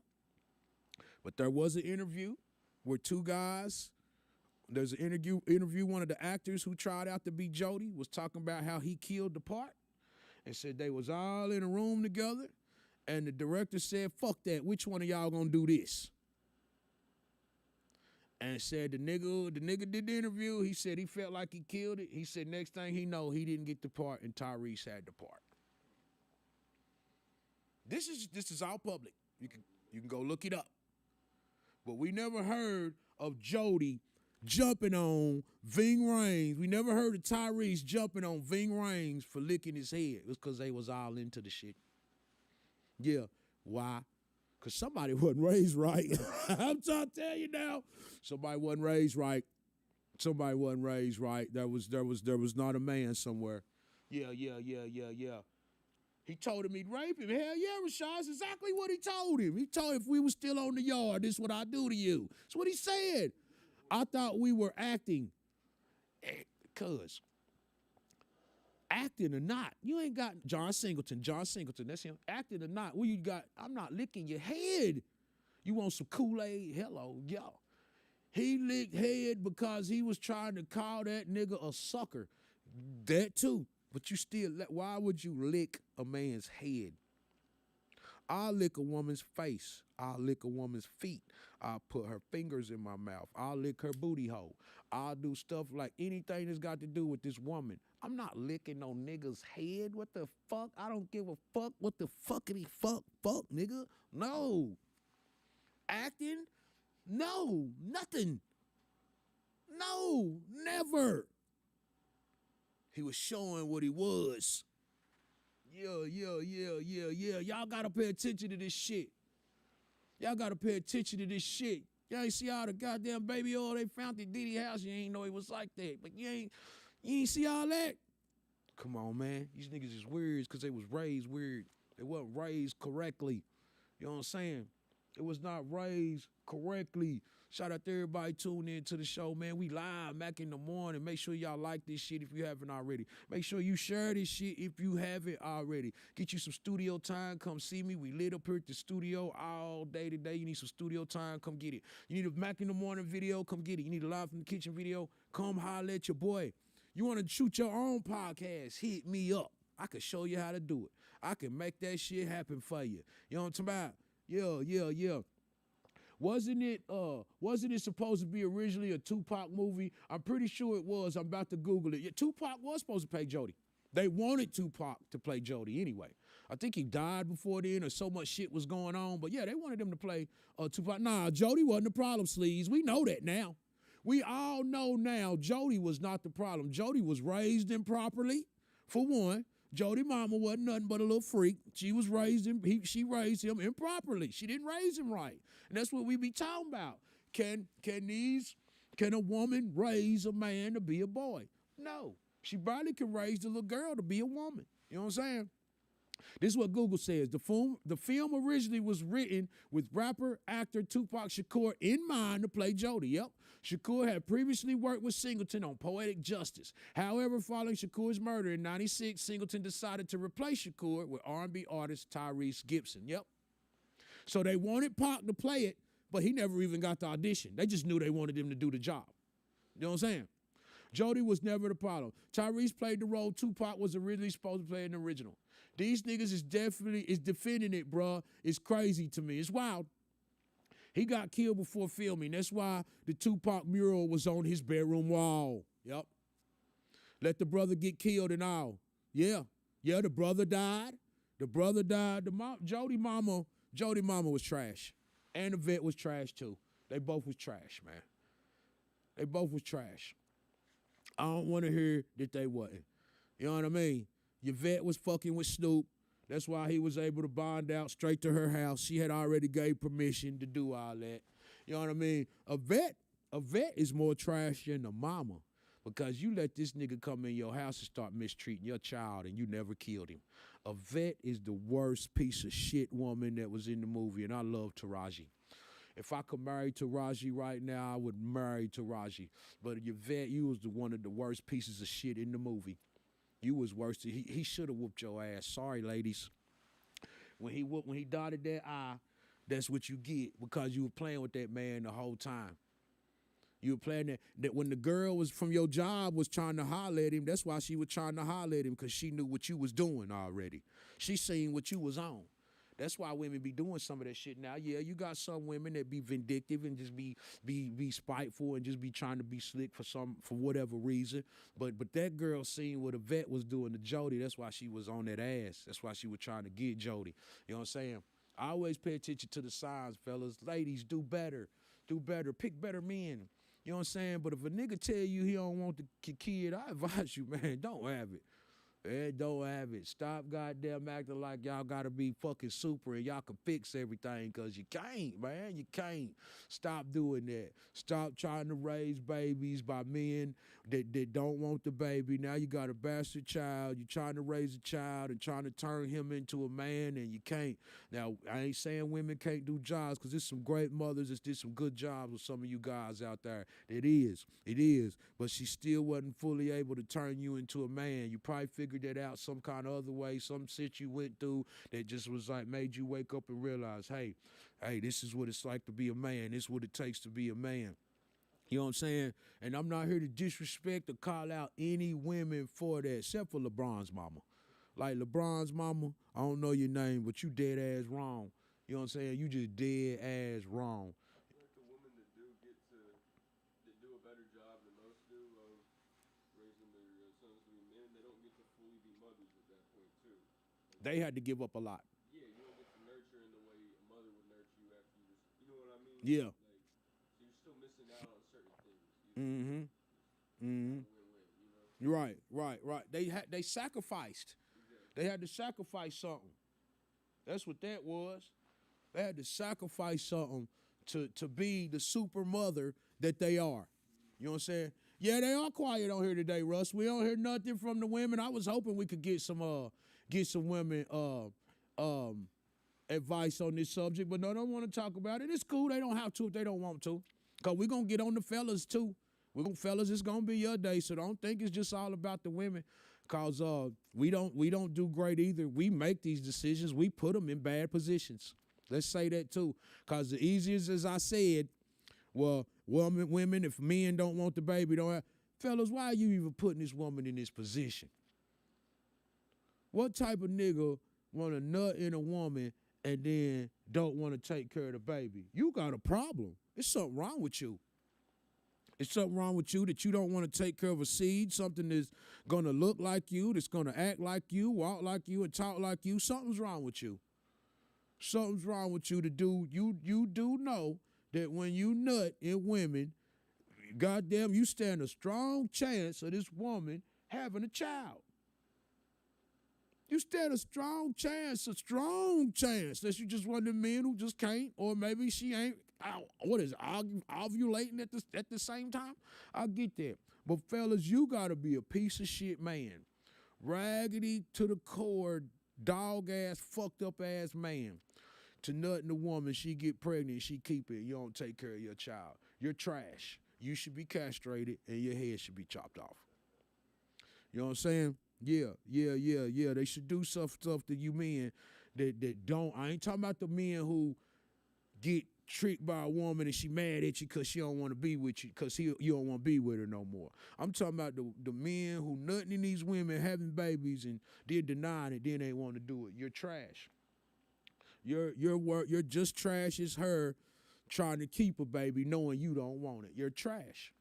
But there was an interview where two guys, there's an interview one of the actors who tried out to be Jody was talking about how he killed the part and said they was all in a room together, and the director said, fuck that, which one of y'all gonna do this? And said the nigga did the interview. He said he felt like he killed it. He said next thing he know, he didn't get the part and Tyrese had the part. This is all public. You can go look it up. But we never heard of Jody jumping on Ving Rhames. We never heard of Tyrese jumping on Ving Rhames for licking his head. It was because they was all into the shit. Yeah. Why? Because somebody wasn't raised right. I'm trying to tell you now. Somebody wasn't raised right. Somebody wasn't raised right. There was not a man somewhere. Yeah. He told him he'd rape him. Hell yeah, Rashad. That's exactly what he told him. He told him if we were still on the yard, this is what I'd do to you. That's what he said. I thought we were acting. Cuz. Acting or not, you ain't got John Singleton, that's him. Acting or not, what you got? I'm not licking your head. You want some Kool-Aid? Hello, yo. He licked head because he was trying to call that nigga a sucker. That too. But you still, why would you lick a man's head? I'll lick a woman's face. I'll lick a woman's feet. I'll put her fingers in my mouth. I'll lick her booty hole. I'll do stuff like anything that's got to do with this woman. I'm not licking no nigga's head. What the fuck? I don't give a fuck. What the fuckity fuck, nigga? No. Acting? No. Nothing. No. Never. He was showing what he was. Yeah. Y'all gotta pay attention to this shit. Y'all gotta pay attention to this shit. Y'all ain't see all the goddamn baby oil they found at Diddy house. You ain't know he was like that. But you ain't see all that. Come on, man. These niggas is weird because they was raised weird. They wasn't raised correctly. You know what I'm saying? It was not raised correctly. Shout out to everybody tuning in to the show, man. We live, Mack in the morning. Make sure y'all like this shit if you haven't already. Make sure you share this shit if you haven't already. Get you some studio time. Come see me. We lit up here at the studio all day today. You need some studio time. Come get it. You need a Mack in the morning video. Come get it. You need a live from the kitchen video. Come holler at your boy. You want to shoot your own podcast? Hit me up. I can show you how to do it. I can make that shit happen for you. You know what I'm talking about? Yeah. Wasn't it supposed to be originally a Tupac movie? I'm pretty sure it was. I'm about to Google it. Yeah, Tupac was supposed to play Jody. They wanted Tupac to play Jody anyway. I think he died before then or so much shit was going on. But yeah, they wanted him to play Tupac. Nah, Jody wasn't the problem, Sleaze. We know that now. We all know now Jody was not the problem. Jody was raised improperly, for one. Jody mama wasn't nothing but a little freak. She raised him improperly. She didn't raise him right. And that's what we be talking about. Can a woman raise a man to be a boy? No. She probably can raise the little girl to be a woman. You know what I'm saying? This is what Google says. The film originally was written with rapper, actor Tupac Shakur in mind to play Jody. Yep. Shakur had previously worked with Singleton on Poetic Justice. However, following Shakur's murder in 96, Singleton decided to replace Shakur with R&B artist Tyrese Gibson. Yep. So they wanted Pac to play it, but he never even got the audition. They just knew they wanted him to do the job. You know what I'm saying? Jody was never the problem. Tyrese played the role Tupac was originally supposed to play in the original. These niggas is defending it, bruh. It's crazy to me. It's wild. He got killed before filming. That's why the Tupac mural was on his bedroom wall. Yep. Let the brother get killed and all. Yeah, the brother died. Jody mama was trash. And the vet was trash too. They both was trash, man. They both was trash. I don't want to hear that they wasn't. You know what I mean? Your vet was fucking with Snoop. That's why he was able to bond out straight to her house. She had already gave permission to do all that. You know what I mean? A vet is more trash than a mama because you let this nigga come in your house and start mistreating your child and you never killed him. A vet is the worst piece of shit woman that was in the movie, and I love Taraji. If I could marry Taraji right now, I would marry Taraji. But your vet, you was one of the worst pieces of shit in the movie. You was worse. He should have whooped your ass. Sorry, ladies. When he dotted that I, that's what you get because you were playing with that man the whole time. You were playing that when the girl was from your job was trying to holler at him, that's why she was trying to holler at him because she knew what you was doing already. She seen what you was on. That's why women be doing some of that shit now. Yeah, you got some women that be vindictive and just be spiteful and just be trying to be slick for whatever reason. But that girl seen what a vet was doing to Jody. That's why she was on that ass. That's why she was trying to get Jody. You know what I'm saying? I always pay attention to the signs, fellas. Ladies, do better. Do better. Pick better men. You know what I'm saying? But if a nigga tell you he don't want the kid, I advise you, man, don't have it. Don't have it. Stop goddamn acting like y'all gotta be fucking super and y'all can fix everything because you can't, man. You can't. Stop doing that. Stop trying to raise babies by men that don't want the baby. Now you got a bastard child. You're trying to raise a child and trying to turn him into a man and you can't. Now, I ain't saying women can't do jobs because there's some great mothers that did some good jobs with some of you guys out there. It is. But she still wasn't fully able to turn you into a man. You probably figured that out some kind of other way, some shit you went through that just was like made you wake up and realize, hey, this is what it's like to be a man. This is what it takes to be a man. You know what I'm saying? And I'm not here to disrespect or call out any women for that, except for LeBron's mama. Like LeBron's mama, I don't know your name, but you dead ass wrong. You know what I'm saying? You just dead ass wrong. Like the women that do that do a better job than most do of raising their sons to be men, they don't get to fully be mothers at that point too. Like, They had to give up a lot. yeah, you don't get to nurture in the way a mother would nurture you after you just, you know what I mean? Yeah. Like, so you're still missing out on certain things. Mm-hmm. Mm-hmm. Win-win, you know? Right. They sacrificed. They had to sacrifice something. That's what that was. They had to sacrifice something to be the super mother that they are. You know what I'm saying? Yeah, they are quiet on here today, Russ. We don't hear nothing from the women. I was hoping we could get some women advice on this subject, but no, don't want to talk about it. It's cool. They don't have to if they don't want to. Cause we're gonna get on the fellas too. Fellas, it's gonna be your day, so don't think it's just all about the women. Cause we don't do great either. We make these decisions. We put them in bad positions. Let's say that too. Cause the easiest, as I said, well, women, if men don't want the baby, don't have, fellas, why are you even putting this woman in this position? What type of nigga want to nut in a woman and then don't want to take care of the baby? You got a problem. There's something wrong with you. It's something wrong with you that you don't want to take care of a seed, something that's going to look like you, that's going to act like you, walk like you, and talk like you. Something's wrong with you. Something's wrong with you to do. You do know that when you nut in women, goddamn, you stand a strong chance of this woman having a child. You stand a strong chance, that you just one of the men who just can't, or maybe she ain't, ovulating at the same time? I get that. But fellas, you gotta be a piece of shit man. Raggedy to the core, dog ass, fucked up ass man. To nut in a woman, she get pregnant, she keep it, you don't take care of your child. You're trash. You should be castrated and your head should be chopped off. You know what I'm saying? Yeah. They should do stuff to you men that don't. I ain't talking about the men who get tricked by a woman and she mad at you because she don't want to be with you because you don't want to be with her no more. I'm talking about the men who nutting in these women, having babies, and then denying it, then they want to do it. You're trash. You're just trash as her trying to keep a baby knowing you don't want it. You're trash.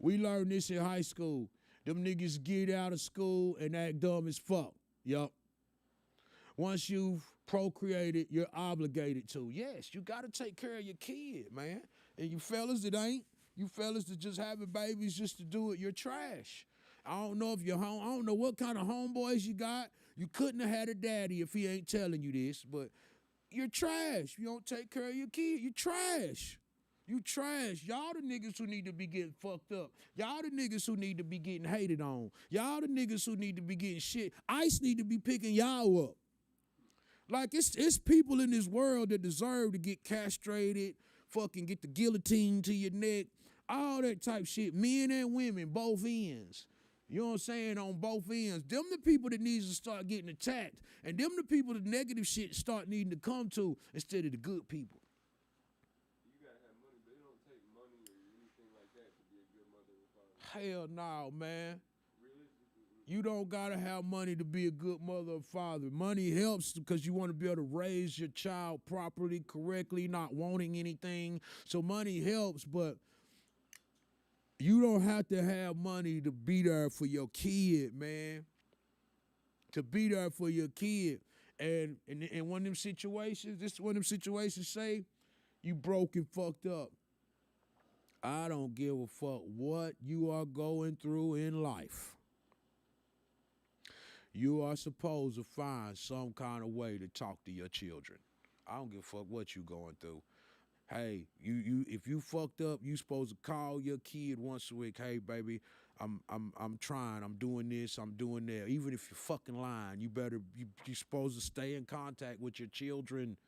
We learned this in high school. Them niggas get out of school and act dumb as fuck. Yup. Once you've procreated, you're obligated to. Yes, you got to take care of your kid, man. And you fellas that ain't, you fellas that just having babies just to do it, you're trash. I don't know if you're home. I don't know what kind of homeboys you got. You couldn't have had a daddy if he ain't telling you this, but you're trash. You don't take care of your kid. You trash. You trash. Y'all the niggas who need to be getting fucked up. Y'all the niggas who need to be getting hated on. Y'all the niggas who need to be getting shit. ICE need to be picking y'all up. Like, it's people in this world that deserve to get castrated, fucking get the guillotine to your neck, all that type shit. Men and women, both ends. You know what I'm saying? On both ends. Them the people that needs to start getting attacked. And them the people that negative shit start needing to come to instead of the good people. Hell no, man. You don't gotta have money to be a good mother or father. Money helps because you want to be able to raise your child properly, correctly, not wanting anything. So money helps, but you don't have to have money to be there for your kid, man. To be there for your kid. And in one of them situations, this is one of them situations, say, you broke and fucked up. I don't give a fuck what you are going through in life. You are supposed to find some kind of way to talk to your children. I don't give a fuck what you going through. Hey, you if you fucked up, you supposed to call your kid once a week. Hey, baby, I'm trying. I'm doing this. I'm doing that. Even if you're fucking lying, you're supposed to stay in contact with your children.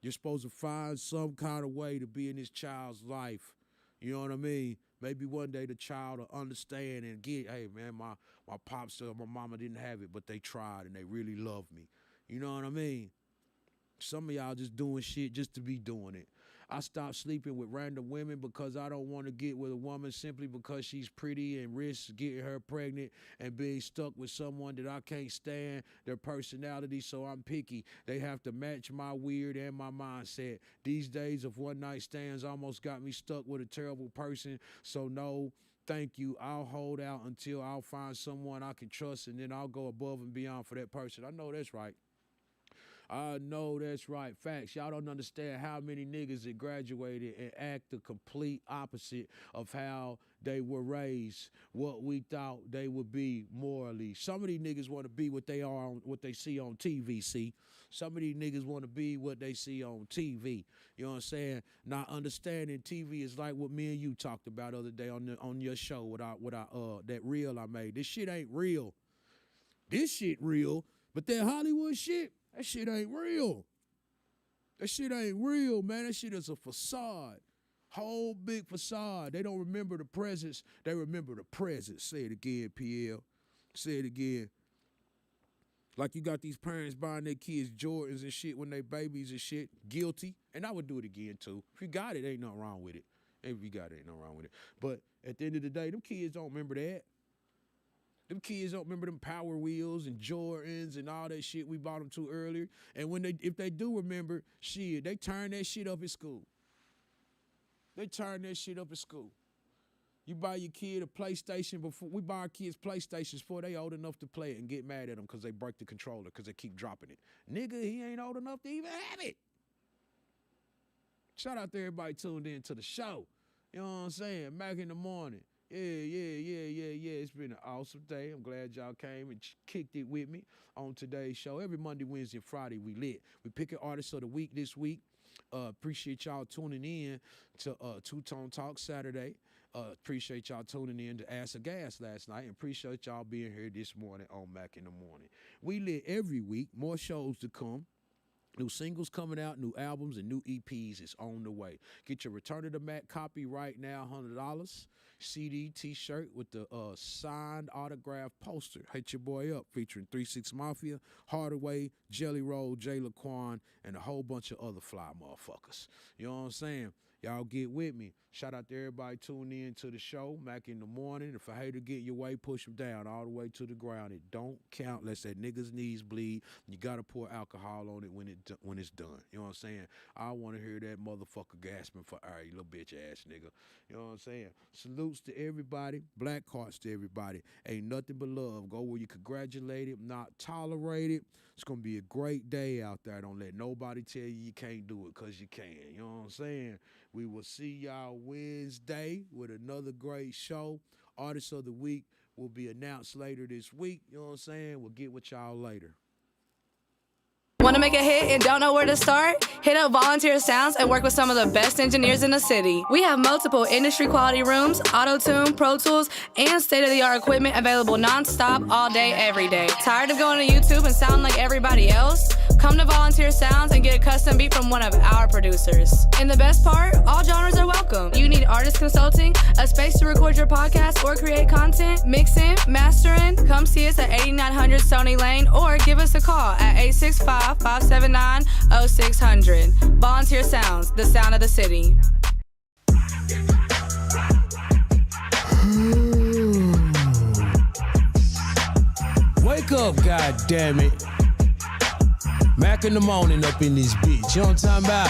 You're supposed to find some kind of way to be in this child's life. You know what I mean? Maybe one day the child will understand and get, hey, man, my pops or my mama didn't have it, but they tried and they really love me. You know what I mean? Some of y'all just doing shit just to be doing it. I stopped sleeping with random women because I don't want to get with a woman simply because she's pretty and risk getting her pregnant and being stuck with someone that I can't stand their personality, so I'm picky. They have to match my weird and my mindset. These days of one night stands almost got me stuck with a terrible person, so no, thank you. I'll hold out until I'll find someone I can trust, and then I'll go above and beyond for that person. I know that's right. I know that's right. Facts. Y'all don't understand how many niggas that graduated and act the complete opposite of how they were raised, what we thought they would be morally. Some of these niggas want to be what they are, what they see on TV, see? Some of these niggas want to be what they see on TV. You know what I'm saying? Not understanding TV is like what me and you talked about the other day on your show with that reel I made. This shit ain't real. This shit real, but that Hollywood shit, that shit ain't real. That shit ain't real, man. That shit is a facade. Whole big facade. They don't remember the presence. They remember the present. Say it again, PL. Say it again. Like you got these parents buying their kids Jordans and shit when they babies and shit. Guilty. And I would do it again, too. If you got it, ain't nothing wrong with it. If you got it, ain't nothing wrong with it. But at the end of the day, them kids don't remember that. Them kids don't remember them Power Wheels and Jordans and all that shit we bought them to earlier. And if they do remember, shit, they turn that shit up at school. They turn that shit up at school. You buy your kid a PlayStation we buy our kids PlayStations before they old enough to play it and get mad at them because they break the controller because they keep dropping it. Nigga, he ain't old enough to even have it. Shout out to everybody tuned in to the show. You know what I'm saying? Mackinthemorning. Yeah. It's been an awesome day. I'm glad y'all came and kicked it with me on today's show. Every Monday, Wednesday, and Friday, we lit. We pick an artist of the week this week. Appreciate y'all tuning in to Two-Tone Talk Saturday. Appreciate y'all tuning in to Ass of Gas last night. And appreciate y'all being here this morning on Mackinthemorning. We lit every week. More shows to come. New singles coming out, new albums, and new EPs is on the way. Get your Return of the Mack copy right now, $100. CD, T-shirt with the signed autograph poster. Hit your boy up, featuring 3-6 Mafia, Hardaway, Jelly Roll, Jay Laquan, and a whole bunch of other fly motherfuckers. You know what I'm saying? Y'all get with me. Shout out to everybody tuning in to the show, Mackinthemorning. If a hater get your way, push him down all the way to the ground. It don't count unless that nigga's knees bleed. You got to pour alcohol on it when it's done. You know what I'm saying? I want to hear that motherfucker gasping for air, you little bitch ass nigga. You know what I'm saying? Salutes to everybody. Black hearts to everybody. Ain't nothing but love. Go where you congratulate it, not tolerate it. It's going to be a great day out there. Don't let nobody tell you can't do it because you can. You know what I'm saying? We will see y'all Wednesday with another great show. Artist of the Week will be announced later this week. You know what I'm saying? We'll get with y'all later. Want to make a hit and don't know where to start? Hit up Volunteer Sounds and work with some of the best engineers in the city. We have multiple industry quality rooms, auto-tune, Pro Tools, and state-of-the-art equipment available non-stop all day, every day. Tired of going to YouTube and sounding like everybody else? Come to Volunteer Sounds and get a custom beat from one of our producers. And the best part, all genres are welcome. You need artist consulting, a space to record your podcast or create content, mixing, mastering? Come see us at 8900 Stony Lane or give us a call at 865-579-0600. Volunteer Sounds, the sound of the city. Wake up, goddammit. Mackinthemorning up in this bitch. You know what I'm talking about?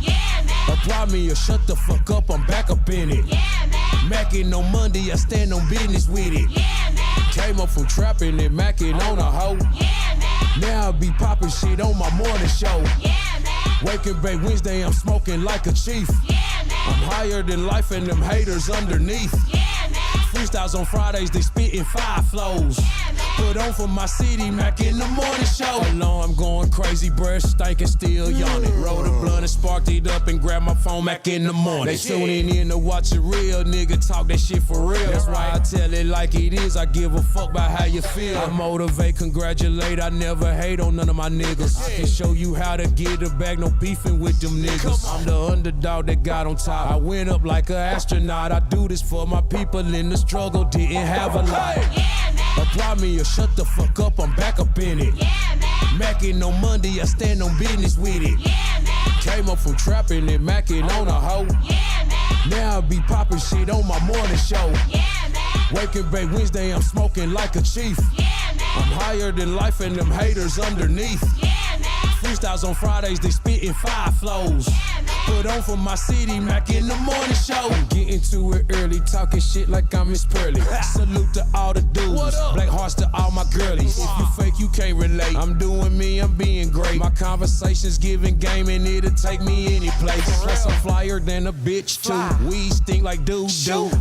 Yeah, man. Apply me or shut the fuck up, I'm back up in it. Yeah, man. Mackin' on Monday, I stand on business with it. Yeah, man. Came up from trapping and Mackin' on a hoe. Yeah, man. Now I be popping shit on my morning show. Yeah, man. Waking Bay Wednesday, I'm smoking like a chief. Yeah, man. I'm higher than life and them haters underneath. Yeah, man. Freestyles on Fridays, they spitting 5 flows. Yeah, man. Put on for my city, Mackinthemorning show. Alarm going crazy, breath stinking, still yawning. Roll the blunt and sparked it up and grab my phone, Mackinthemorning. They tuning in to watch a real nigga talk that shit for real. That's why I tell it like it is, I give a fuck about how you feel. I motivate, congratulate, I never hate on none of my niggas. I can show you how to get it back, no beefing with them niggas. I'm the underdog that got on top. I went up like an astronaut. I do this for my people in the struggle, didn't have a lot. Yeah, man. Apply me or shut the fuck up, I'm back up in it. Yeah, man. Mackin' on Monday, I stand on business with it. Yeah, man. Came up from trapping and macking on a hoe. Yeah, man. Now I be popping shit on my morning show. Yeah, man. Waking bake Wednesday, I'm smoking like a chief. Yeah, man. I'm higher than life and them haters underneath. Yeah, man. Freestyles on Fridays, they spitting 5 flows. Yeah, man. Put on for my city, Mack in the morning show. I'm getting to it early, talking shit like I'm Miss Pearly. Salute to all the dudes, black hearts to all my girlies. If you fake, you can't relate. I'm doing me, I'm being great. My conversations giving game and it'll take me any place. Plus I'm flyer than a bitch too. Weed stink like doo.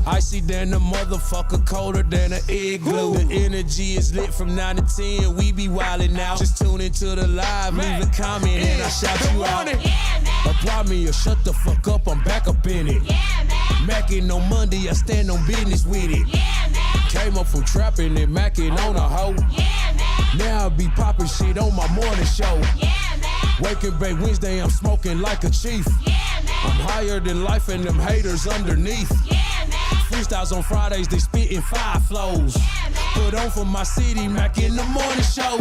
Icy than a motherfucker, colder than an igloo. The energy is lit from 9 to 10, we be wildin' out. Just tune into the live, leave a comment and I shout you out. Yeah, man. Apply me or shut the fuck up, I'm back up in it. Yeah, man. Mackin' on Monday, I stand on business with it. Yeah, man. Came up from trapping and macking on a hoe. Yeah, man. Now I be popping shit on my morning show. Yeah, man. Waking bake Wednesday, I'm smoking like a chief. Yeah, man. I'm higher than life and them haters underneath. Yeah, man. Freestyles on Fridays, they spitting 5 flows. Yeah, man. Put on for my city, Mack in the morning show.